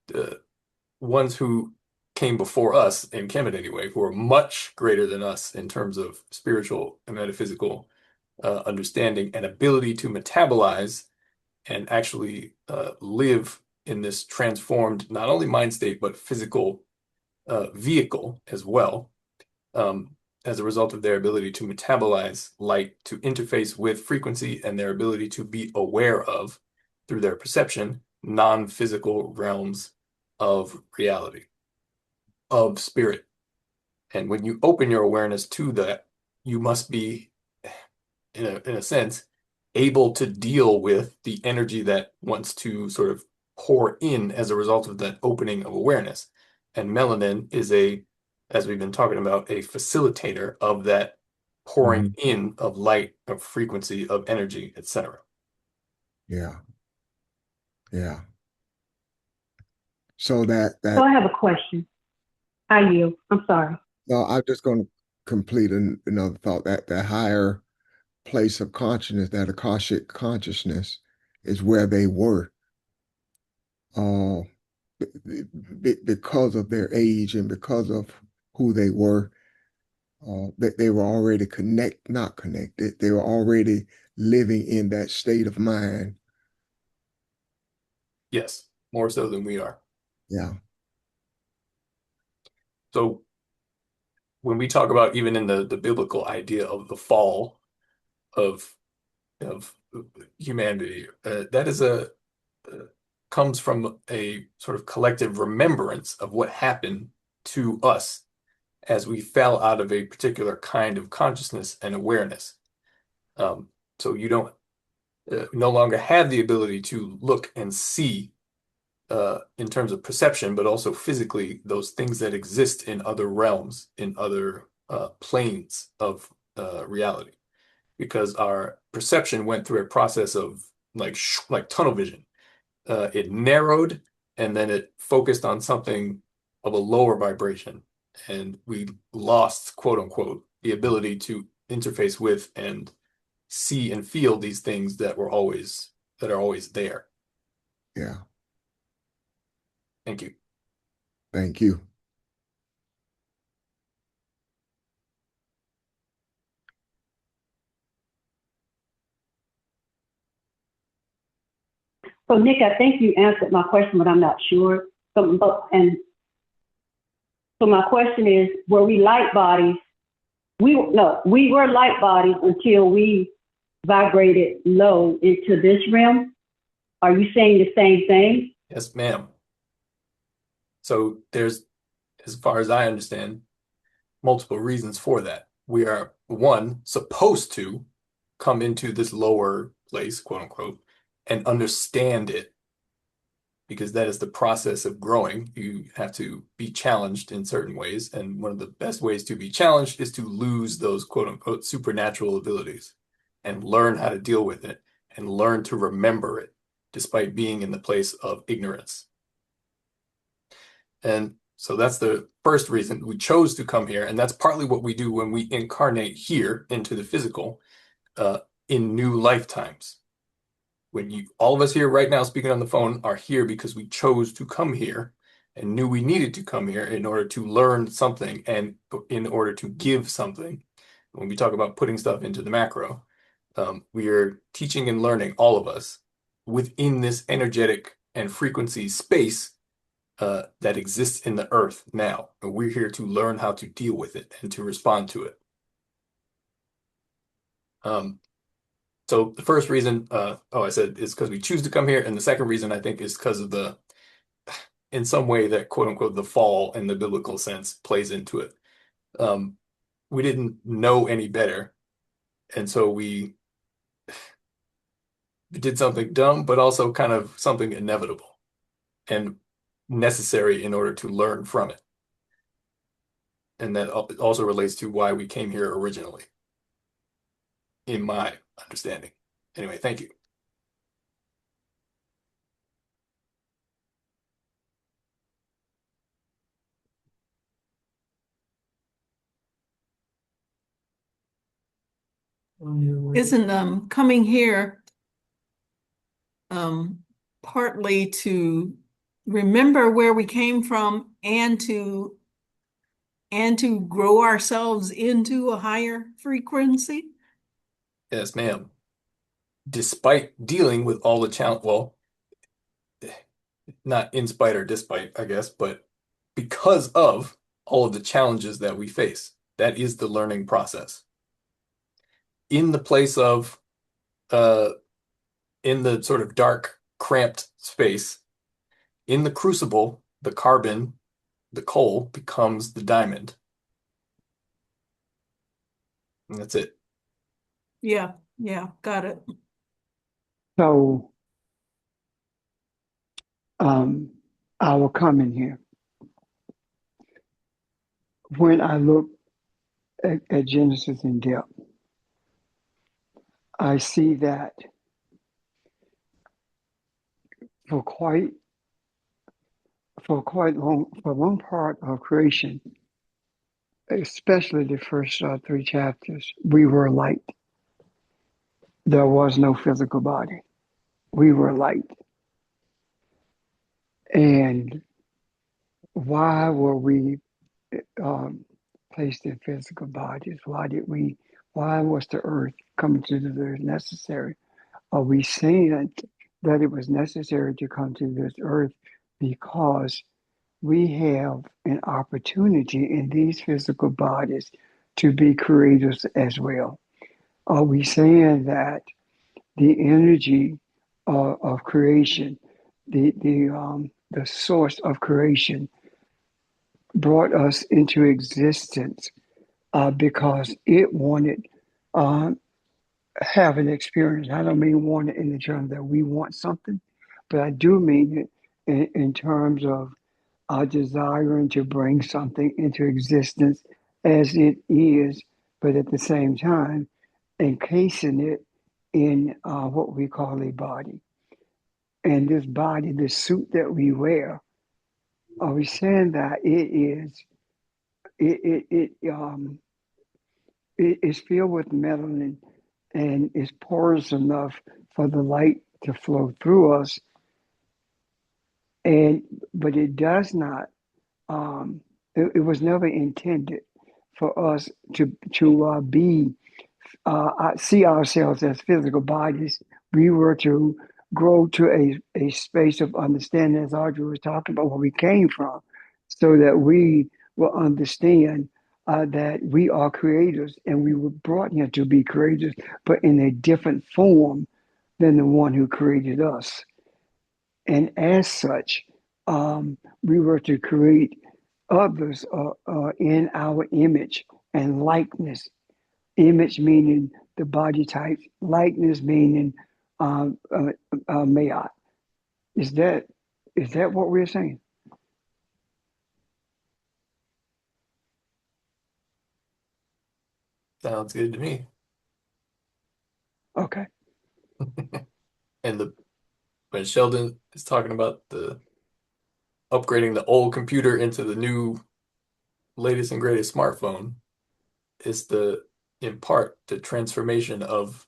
the ones who came before us in Kemet anyway, who are much greater than us in terms of spiritual and metaphysical understanding and ability to metabolize and actually live in this transformed, not only mind state, but physical vehicle as well, as a result of their ability to metabolize light, to interface with frequency, and their ability to be aware of, through their perception, non-physical realms of reality, of spirit. And when you open your awareness to that, you must be, in a sense, able to deal with the energy that wants to sort of pour in as a result of that opening of awareness. And melanin is as we've been talking about, a facilitator of that pouring in of light, of frequency, of energy, etc. Yeah. Yeah. So that So I have a question. I yield. I'm sorry. no, I'm just going to complete another thought that the higher place of consciousness, that Akashic consciousness, is where they were because of their age and because of who they were. That they were already not connected. They were already living in that state of mind. Yes, more so than we are. Yeah. So when we talk about even in the biblical idea of the fall of humanity, that is comes from a sort of collective remembrance of what happened to us as we fell out of a particular kind of consciousness and awareness. So you don't no longer have the ability to look and see in terms of perception, but also physically those things that exist in other realms, in other planes of reality, because our perception went through a process of like tunnel vision. It narrowed and then it focused on something of a lower vibration, and we lost, quote unquote, the ability to interface with and see and feel these things that are always there. Yeah. Thank you. Thank you. So Nick, I think you answered my question, but I'm not sure. So my question is, were we light bodies? We were light bodies until we vibrated low into this realm. Are you saying the same thing? Yes, ma'am. So there's, as far as I understand, multiple reasons for that. We are, one, supposed to come into this lower place, quote unquote, and understand it, because that is the process of growing. You have to be challenged in certain ways, and one of the best ways to be challenged is to lose those quote unquote supernatural abilities and learn how to deal with it and learn to remember it despite being in the place of ignorance. And so that's the first reason we chose to come here, and that's partly what we do when we incarnate here into the physical in new lifetimes. When all of us here right now speaking on the phone are here because we chose to come here and knew we needed to come here in order to learn something and in order to give something. When we talk about putting stuff into the macro, we are teaching and learning, all of us, within this energetic and frequency space that exists in the earth now, and we're here to learn how to deal with it and to respond to it. So the first reason, I said is because we choose to come here, and the second reason I think is because of in some way that quote unquote the fall in the biblical sense plays into it. We didn't know any better, and so we did something dumb, but also kind of something inevitable and necessary in order to learn from it. And that also relates to why we came here originally, in my understanding. Anyway, thank you. Isn't coming here partly to remember where we came from and to grow ourselves into a higher frequency? Yes, ma'am. Despite dealing with all the challenge, well, not in spite or despite, I guess, but because of all of the challenges that we face, that is the learning process. In the place of, in the sort of dark, cramped space, in the crucible, the carbon, the coal becomes the diamond. And that's it. Yeah, got it. So, I will come in here. When I look at Genesis in depth, I see that for a long part of creation, especially the first 3 chapters, we were light. There was no physical body. We were light. And why were we placed in physical bodies? Why was the earth coming to the earth necessary? Are we saying that it was necessary to come to this earth because we have an opportunity in these physical bodies to be creators as well? Are we saying that the energy of creation, the source of creation, brought us into existence because it wanted have an experience? I don't mean want it in the terms that we want something, but I do mean it in terms of desiring to bring something into existence as it is, but at the same time, encasing it in what we call a body. And this body, this suit that we wear, are we saying that it is filled with melanin and is porous enough for the light to flow through us, but it does not. It was never intended for us to see ourselves as physical bodies. We were to grow to a space of understanding, as Audrey was talking about, where we came from, so that we will understand that we are creators and we were brought here to be creators, but in a different form than the one who created us. And as such, we were to create others in our image and likeness. Image meaning the body type, likeness meaning mayat. Is that what we're saying? Sounds good to me. Okay. And when Sheldon is talking about the upgrading the old computer into the new latest and greatest smartphone, is in part the transformation of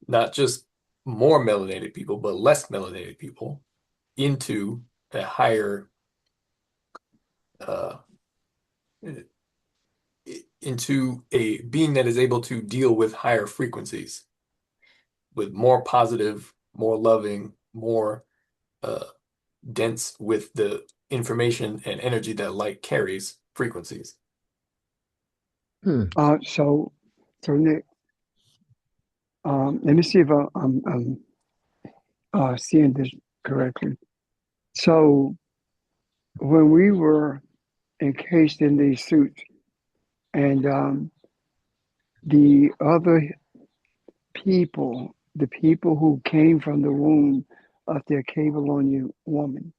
not just more melanated people, but less melanated people into a higher into a being that is able to deal with higher frequencies, with more positive, more loving, more dense with the information and energy that light carries, frequencies. Hmm. So Nick, let me see if I'm seeing this correctly. So when we were encased in these suits, and the other people, the people who came from the womb of the Cabalonian woman,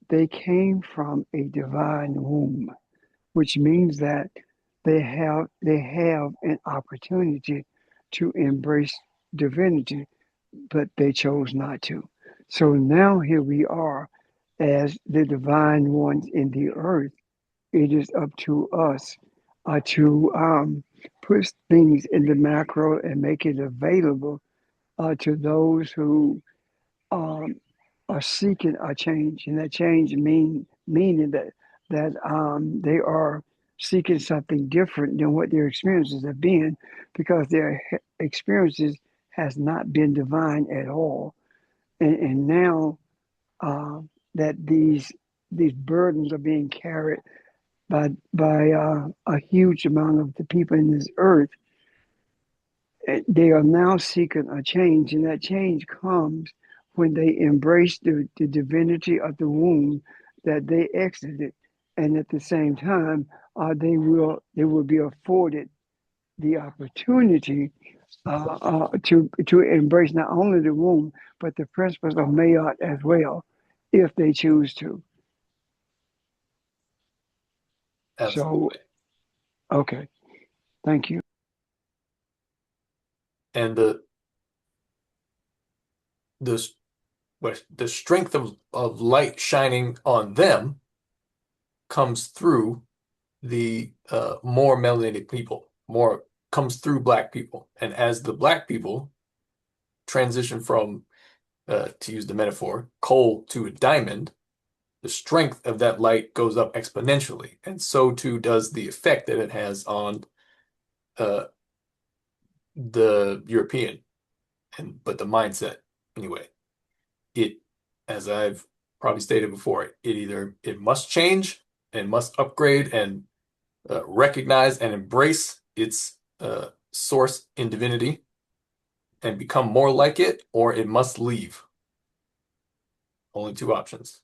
they came from a divine womb, which means that they have an opportunity to embrace divinity, but they chose not to. So now here we are as the divine ones in the earth. It is up to us to put things in the macro and make it available to those who um, are seeking a change, and that change meaning that they are seeking something different than what their experiences have been, because their experiences has not been divine at all, and now uh, that these burdens are being carried by a huge amount of the people in this earth. They are now seeking a change, and that change comes when they embrace the divinity of the womb that they exited, and at the same time, they will be afforded the opportunity to embrace not only the womb but the principles of Mayat as well, if they choose to. So, Absolutely. okay, thank you. And the the strength of light shining on them comes through the more melanated people, more comes through Black people. And as the Black people transition from, to use the metaphor, coal to a diamond, the strength of that light goes up exponentially. And so too does the effect that it has on uh, the European, but the mindset anyway. It, as I've probably stated before, it must change and must upgrade and recognize and embrace its source in divinity and become more like it, or it must leave. Only two options.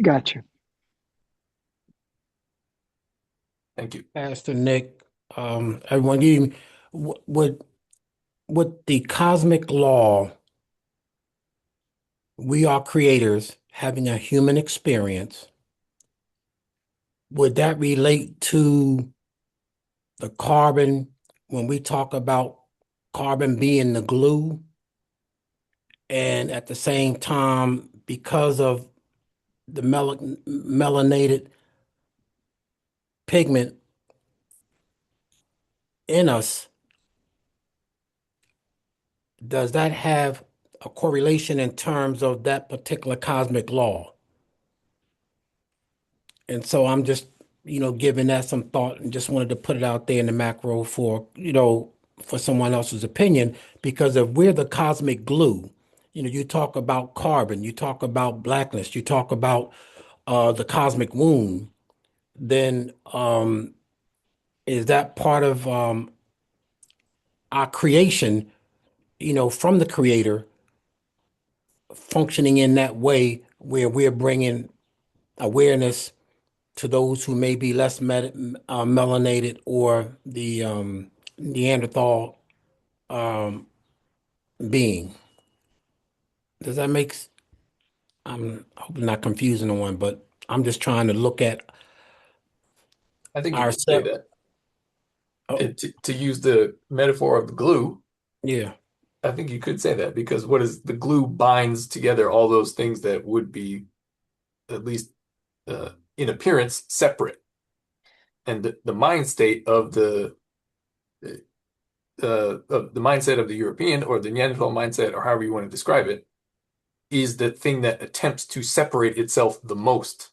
Gotcha. Thank you. Pastor Nick, everyone, with the cosmic law, we are creators having a human experience. Would that relate to the carbon when we talk about carbon being the glue? And at the same time, because of the melanated pigment in us, does that have a correlation in terms of that particular cosmic law? And so I'm just, giving that some thought and just wanted to put it out there in the macro for, for someone else's opinion, because if we're the cosmic glue, you talk about carbon, you talk about blackness, you talk about the cosmic womb, then is that part of our creation, from the creator, functioning in that way where we're bringing awareness to those who may be less melanated, or the Neanderthal being. Does that make I'm hoping not confusing the one, but I'm just trying to look at I think you could say ourselves. that. Oh, To use the metaphor of the glue, yeah. I think you could say that, because what is the glue binds together all those things that would be, at least in appearance, separate. And the mind state of the mindset of the European, or the Neanderthal mindset, or however you want to describe it, is the thing that attempts to separate itself the most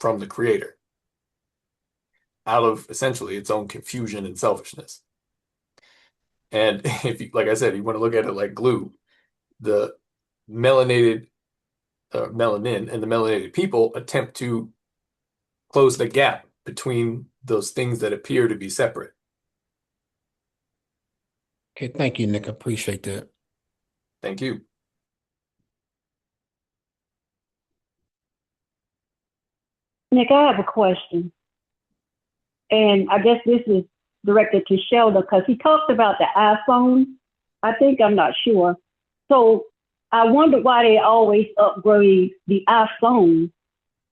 from the creator, out of essentially its own confusion and selfishness. And if you, like I said, you want to look at it like glue, the melanated melanin and the melanated people attempt to close the gap between those things that appear to be separate. Okay, thank you, Nick. I appreciate that. Thank you. Nick, I have a question. And I guess this is directed to Sheldon because he talked about the iPhone. I think, I'm not sure. So I wonder why they always upgrade the iPhone,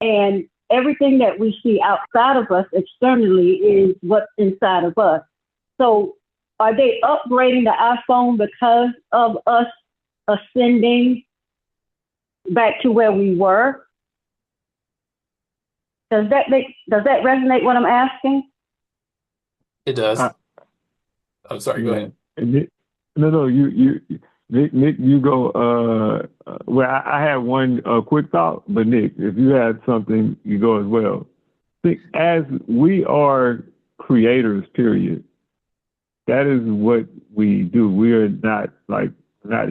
and everything that we see outside of us externally is what's inside of us. So are they upgrading the iPhone because of us ascending back to where we were? Does that resonate what I'm asking? It does. Uh, I'm sorry, go ahead. No, Nick, you go. Well, I had one quick thought, but Nick, if you had something, you go as well. Think, as we are creators, period. That is what we do. We are not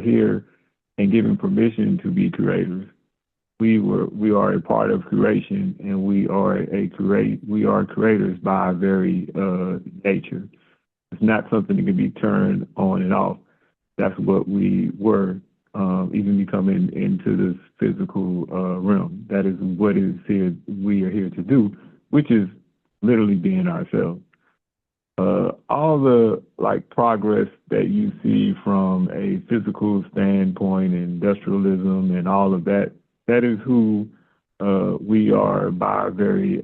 here and given permission to be creators. We are a part of creation, and we are creators by our very nature. It's not something that can be turned on and off. That's what we were, even becoming into this physical realm. That is what is here. We are here to do, which is literally being ourselves. All the progress that you see from a physical standpoint, industrialism, and all of that, that is who we are by our very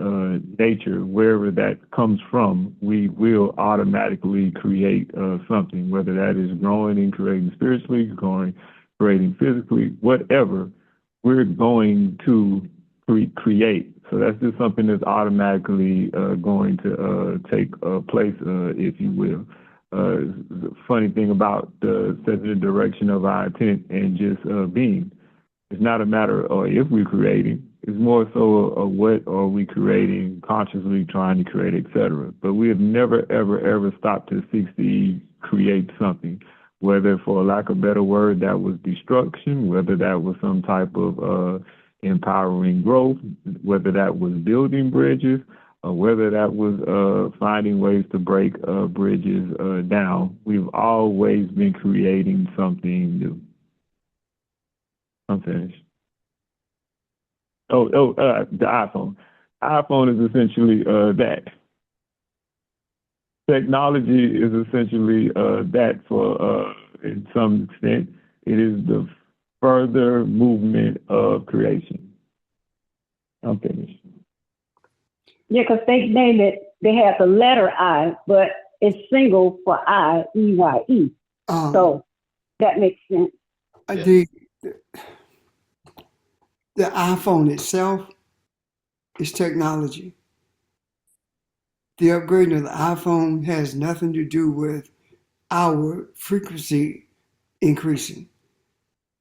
nature. Wherever that comes from, we will automatically create something, whether that is growing and creating spiritually, creating physically, whatever, we're going to create. So that's just something that's automatically going to take place, if you will. The funny thing about setting the direction of our intent and just being. It's not a matter of if we're creating. It's more so of what are we creating, consciously trying to create, etc. But we have never, ever stopped to seek to create something, whether, for lack of a better word, that was destruction, whether that was some type of empowering growth, whether that was building bridges, or whether that was finding ways to break bridges down. We've always been creating something new. I'm finished. The iPhone. iPhone is essentially that. Technology is essentially that for, in some extent, it is the further movement of creation. I'm finished. Yeah, because they name it, they have the letter I, but it's single for I, E-Y-E. So that makes sense. The iPhone itself is technology. The upgrading of the iPhone has nothing to do with our frequency increasing.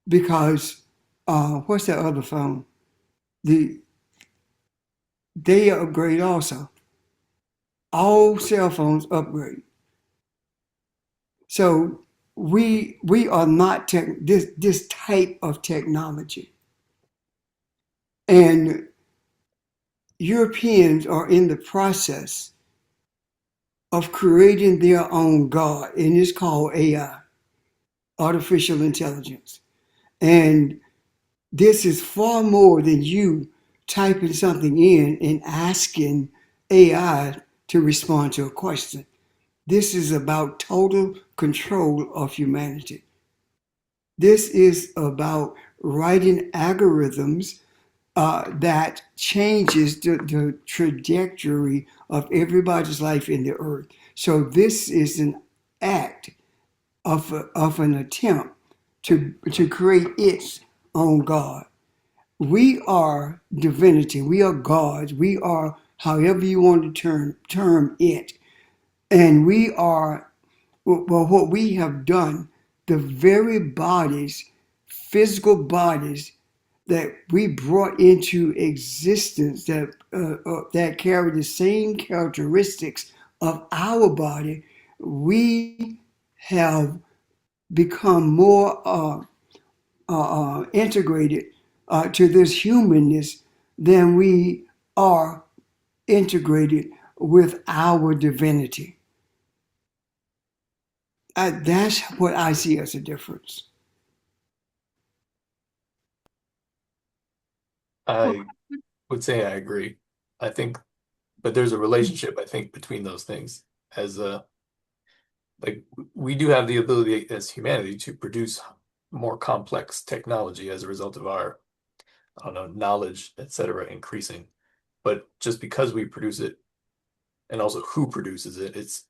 Because what's that other phone? They upgrade also. All cell phones upgrade. So we are not this type of technology. And Europeans are in the process of creating their own God, and it's called AI, artificial intelligence. And this is far more than you typing something in and asking AI to respond to a question. This is about total control of humanity. This is about writing algorithms that changes the trajectory of everybody's life in the earth. So this is an act of an attempt to create its own God. We are divinity. We are gods. We are however you want to term it. And we are, well, what we have done, the very bodies, physical bodies that we brought into existence that carry the same characteristics of our body, we have become more integrated to this humanness, then we are integrated with our divinity. That's what I see as a difference. I would say I agree. I think, but there's a relationship, I think, between those things. As like we do have the ability as humanity to produce more complex technology as a result of our, I don't know, knowledge, etc., increasing. But just because we produce it, and also who produces it, it's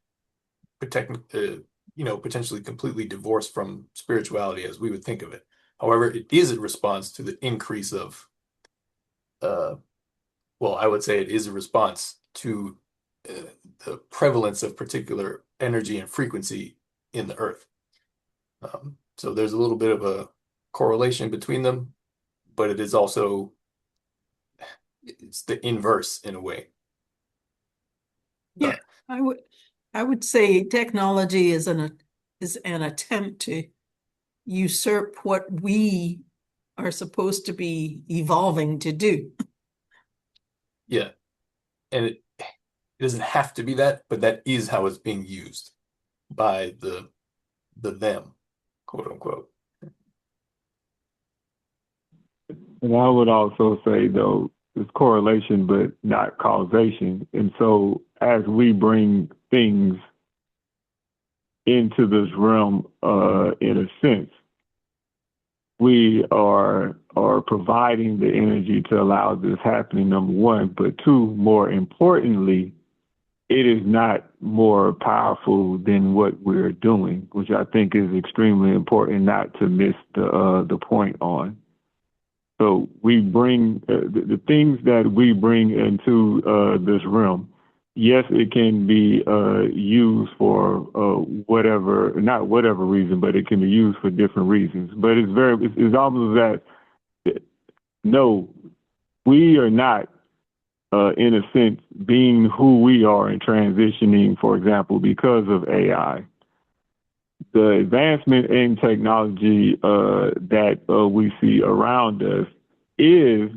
potentially completely divorced from spirituality as we would think of it. However, it is a response to the increase of, well, I would say it is a response to the prevalence of particular energy and frequency in the earth. So there's a little bit of a correlation between them, but it is also, it's the inverse in a way. Yeah, I would say technology is an attempt to usurp what we are supposed to be evolving to do. Yeah. And it doesn't have to be that, but that is how it's being used by the them, quote unquote. And I would also say, though, it's correlation, but not causation. And so as we bring things into this realm, in a sense, we are providing the energy to allow this happening, number one. But two, more importantly, it is not more powerful than what we're doing, which I think is extremely important not to miss the point on. So we bring the things that we bring into this realm. Yes, it can be used for not whatever reason, but it can be used for different reasons. But it's almost that, no, we are not, in a sense, being who we are and transitioning, for example, because of AI. The advancement in technology that we see around us is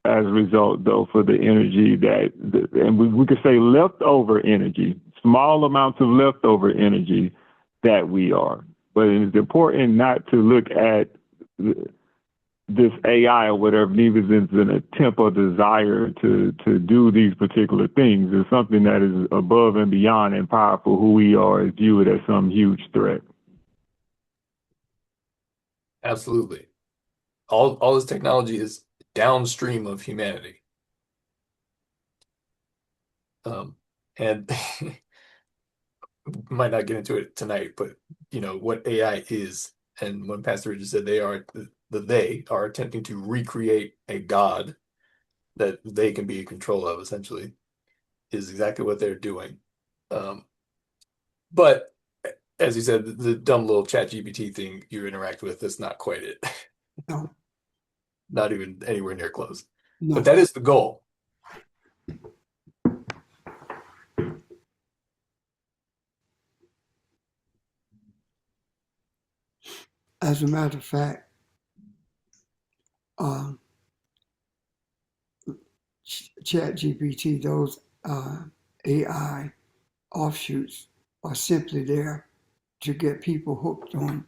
as a result, though, for the energy and we could say leftover energy, small amounts of leftover energy that we are. But it's important not to look at this AI or whatever, even as an attempt or desire to do these particular things. It's something that is above and beyond and powerful. Who we are is viewed as some huge threat. Absolutely. All this technology is downstream of humanity. And might not get into it tonight, but what AI is, and when Pastor Richard said they are attempting to recreate a God that they can be in control of, essentially, is exactly what they're doing. But as you said, the dumb little ChatGPT thing you interact with, that's not quite it. No. Not even anywhere near close. No. But that is the goal. As a matter of fact, ChatGPT, those AI offshoots are simply there to get people hooked on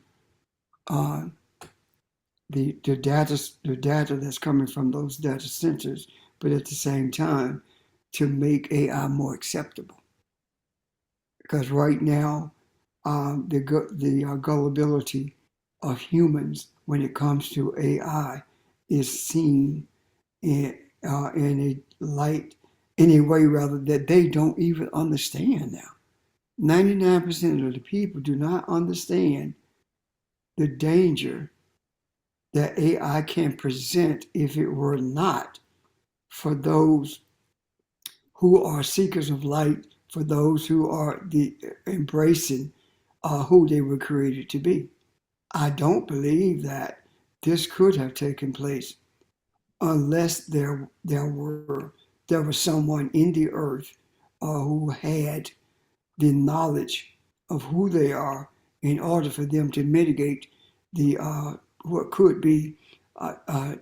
the data that's coming from those data centers, but at the same time to make AI more acceptable. Because right now, the gullibility of humans when it comes to AI is seen in a light, in a way rather that they don't even understand now. 99% of the people do not understand the danger that AI can present if it were not for those who are seekers of light, for those who are embracing who they were created to be. I don't believe that this could have taken place unless there was someone in the earth who had the knowledge of who they are in order for them to mitigate the what could be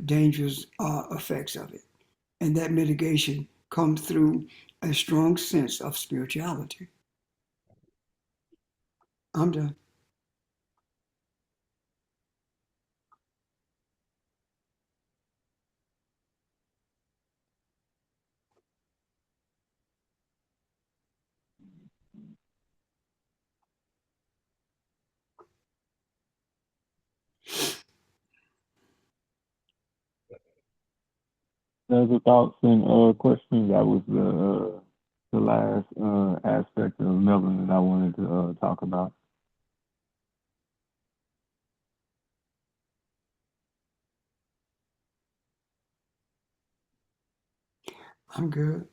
dangerous effects of it. And that mitigation comes through a strong sense of spirituality. I'm done. Other thoughts and questions? That was the last aspect of melanin that I wanted to talk about. I'm good.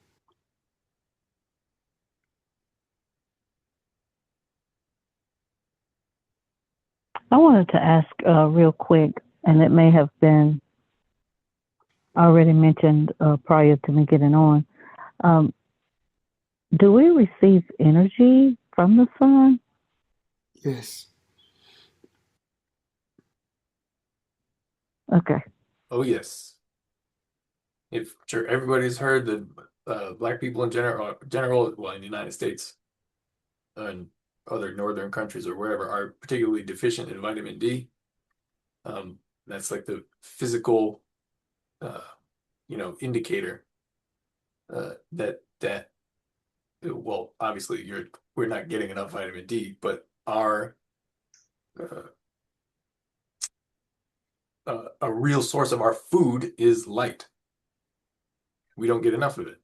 I wanted to ask real quick, and it may have been already mentioned prior to me getting on. Do we receive energy from the sun? Yes. Okay. Oh yes. If sure everybody's heard that black people in general, well, in the United States and other northern countries or wherever are particularly deficient in vitamin D. That's like the physical, indicator that well, obviously we're not getting enough vitamin D, but our a real source of our food is light. We don't get enough of it.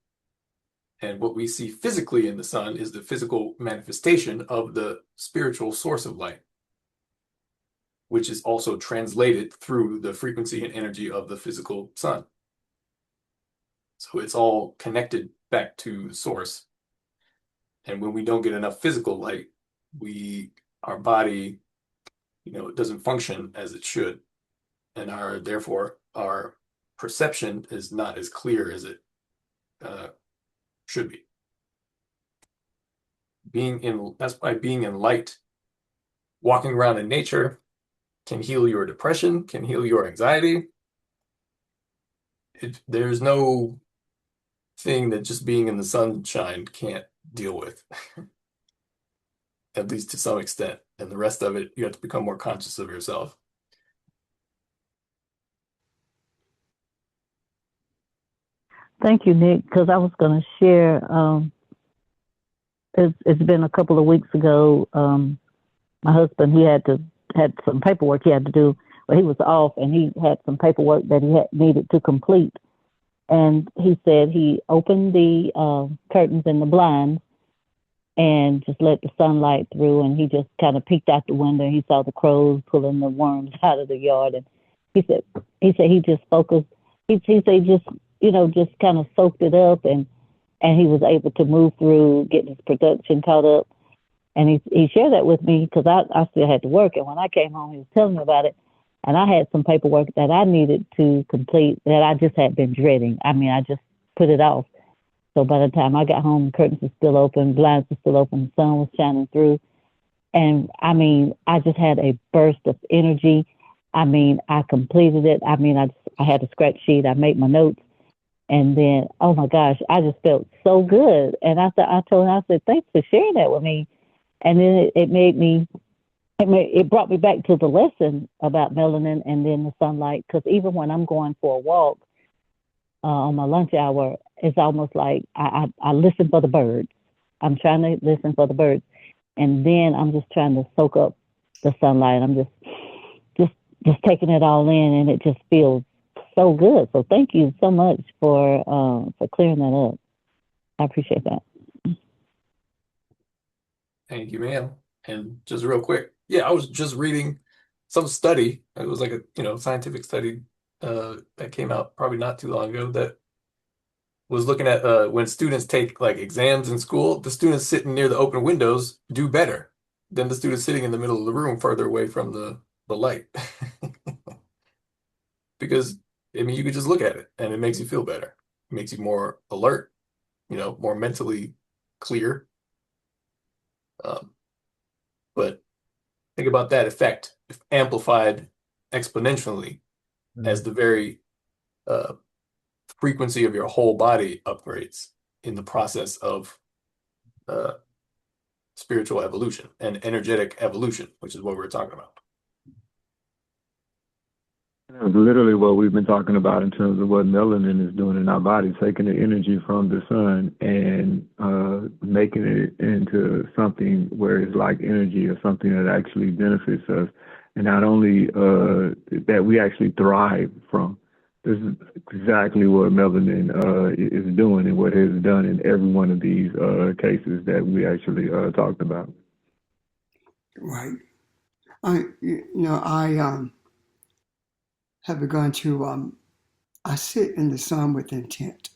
And what we see physically in the sun is the physical manifestation of the spiritual source of light, which is also translated through the frequency and energy of the physical sun. So it's all connected back to source. And when we don't get enough physical light, our body, it doesn't function as it should. And therefore our perception is not as clear as it should be. That's why being in light, walking around in nature can heal your depression, can heal your anxiety. There's no thing that just being in the sunshine can't deal with, at least to some extent. And the rest of it, you have to become more conscious of yourself. Thank you, Nick, because I was going to share. It's been a couple of weeks ago. My husband, he had some paperwork he had to do. Well, he was off, and he had some paperwork that he needed to complete. And he said he opened the curtains and the blinds and just let the sunlight through. And he just kind of peeked out the window. He saw the crows pulling the worms out of the yard. And he said he just focused. He said he just kind of soaked it up, and he was able to move through, getting his production caught up. And he shared that with me because I still had to work. And when I came home, he was telling me about it. And I had some paperwork that I needed to complete that I just had been dreading. I mean, I just put it off. So by the time I got home, the curtains were still open, blinds were still open, the sun was shining through. And I mean, I just had a burst of energy. I mean, I completed it. I mean, I had a scratch sheet. I made my notes. And then, oh my gosh, I just felt so good. And I told him, I said, thanks for sharing that with me. And then it brought me back to the lesson about melanin and then the sunlight. Because even when I'm going for a walk on my lunch hour, it's almost like I listen for the birds. I'm trying to listen for the birds. And then I'm just trying to soak up the sunlight. I'm just taking it all in, and it just feels so good. So thank you so much for clearing that up. I appreciate that. Thank you, ma'am. And just real quick, yeah, I was just reading some study. It was like a scientific study that came out probably not too long ago that was looking at when students take like exams in school, the students sitting near the open windows do better than the students sitting in the middle of the room further away from the light. Because I mean, you could just look at it and it makes you feel better. It makes you more alert, more mentally clear. But think about that effect if amplified exponentially as the very frequency of your whole body upgrades in the process of spiritual evolution and energetic evolution, which is what we're talking about. That's literally what we've been talking about in terms of what melanin is doing in our body, taking the energy from the sun and making it into something where it's like energy or something that actually benefits us. And not only that we actually thrive from. This is exactly what melanin is doing and what it has done in every one of these cases that we actually talked about. Right. I have begun to, I sit in the sun with intent.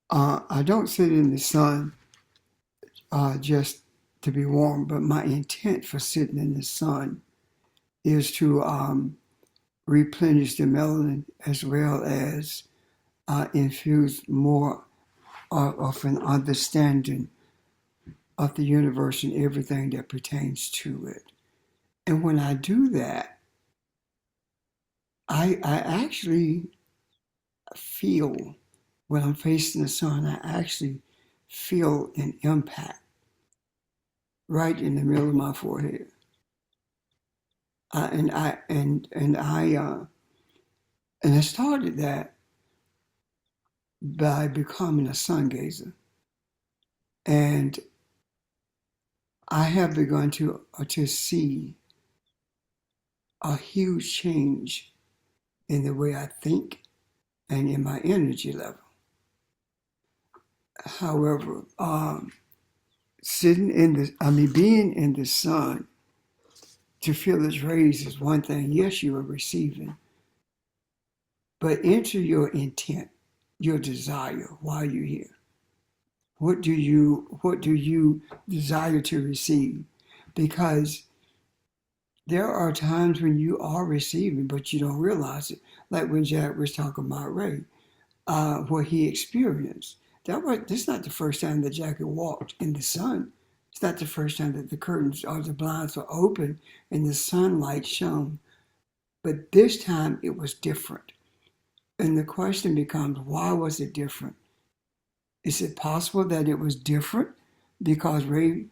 I don't sit in the sun just to be warm, but my intent for sitting in the sun is to replenish the melanin as well as infuse more of an understanding of the universe and everything that pertains to it. And when I do that, I actually feel, when I'm facing the sun, I actually feel an impact right in the middle of my forehead. And I started that by becoming a sun gazer. And I have begun to see a huge change in the way I think and in my energy level. However, being in the sun to feel its rays is one thing. Yes, you are receiving, but enter your intent, your desire while you're here. What do you desire to receive? Because there are times when you are receiving, but you don't realize it. Like when Jack was talking about Ray, what he experienced. This is not the first time that Jack had walked in the sun. It's not the first time that the curtains or the blinds were open and the sunlight shone. But this time it was different. And the question becomes, why was it different? Is it possible that it was different because Ray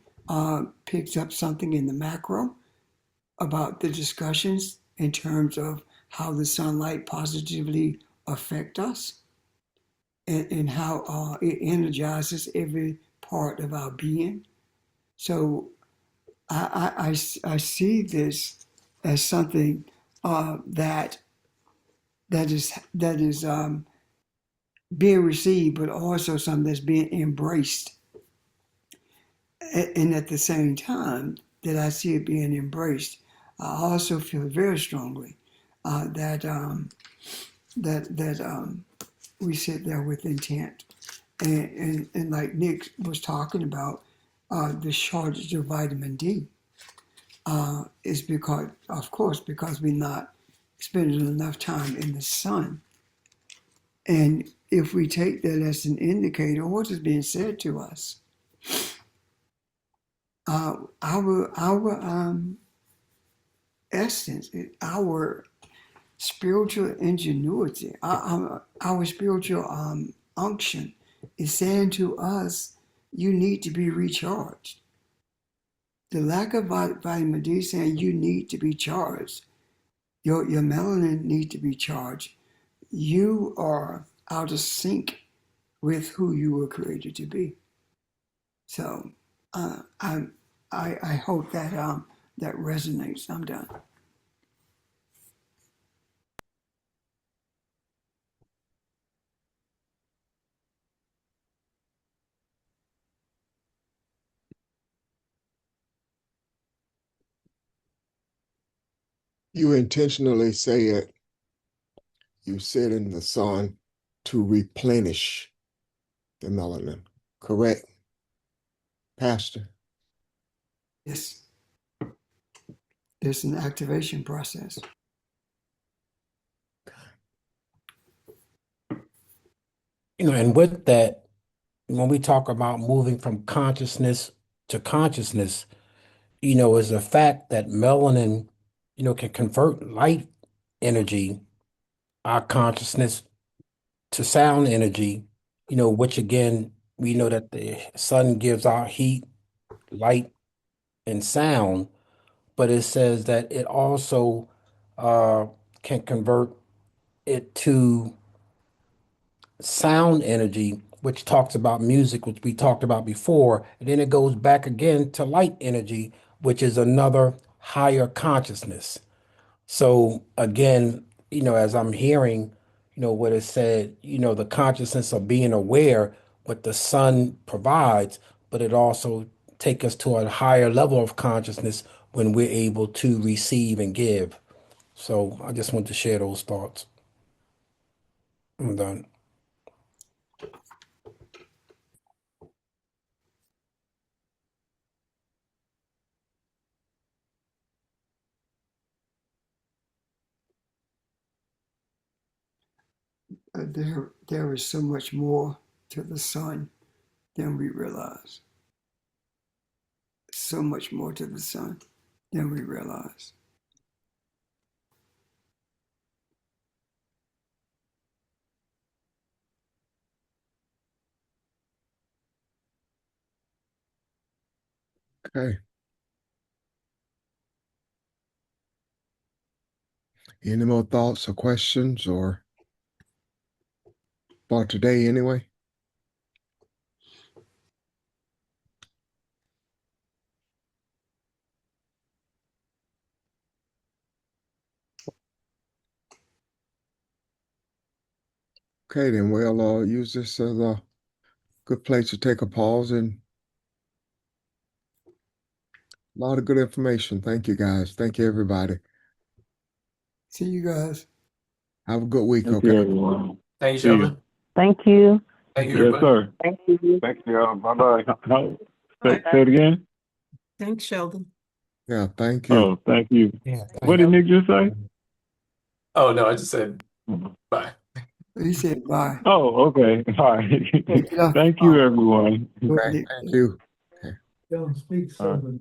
picked up something in the macro about the discussions in terms of how the sunlight positively affects us and how it energizes every part of our being? So I see this as something that is being received, but also something that's being embraced. And at the same time that I see it being embraced, I also feel very strongly that we sit there with intent, and like Nick was talking about, the shortage of vitamin D is because we're not spending enough time in the sun. And if we take that as an indicator, what is being said to us? Our essence, our spiritual ingenuity, our spiritual unction is saying to us, you need to be recharged. The lack of vitamin D is saying you need to be charged. Your melanin needs to be charged. You are out of sync with who you were created to be. So I hope that that resonates. I'm done. You intentionally say it. You sit in the sun to replenish the melanin, correct, Pastor? Yes. There's an activation process. And with that, when we talk about moving from consciousness to consciousness, is the fact that melanin, can convert light energy, our consciousness to sound energy, which again, we know that the sun gives out heat, light, and sound, but it says that it also can convert it to sound energy, which talks about music, which we talked about before. And then it goes back again to light energy, which is another higher consciousness. So again, as I'm hearing, what it said, the consciousness of being aware what the sun provides, but it also take us to a higher level of consciousness when we're able to receive and give. So I just want to share those thoughts. I'm done. There is so much more to the sun than we realize. So much more to the sun than we realize. Okay. Any more thoughts or questions or for today anyway? Okay, then we'll use this as a good place to take a pause, and a lot of good information. Thank you, guys. Thank you, everybody. See you guys. Have a good week, Thank okay? you, everyone. Thank you, See you. Sheldon. Thank you. Thank you, Yes, everybody. sir. Thank you. Thank you. Bye-bye. Say it again? Thanks, Sheldon. Yeah, thank you. Oh, thank you. Yeah. What did Nick just say? Oh, no, I just said bye. He said bye. Oh, okay. All right. Get off the Thank you, phone. everyone. Go Okay, ahead. thank you. All right.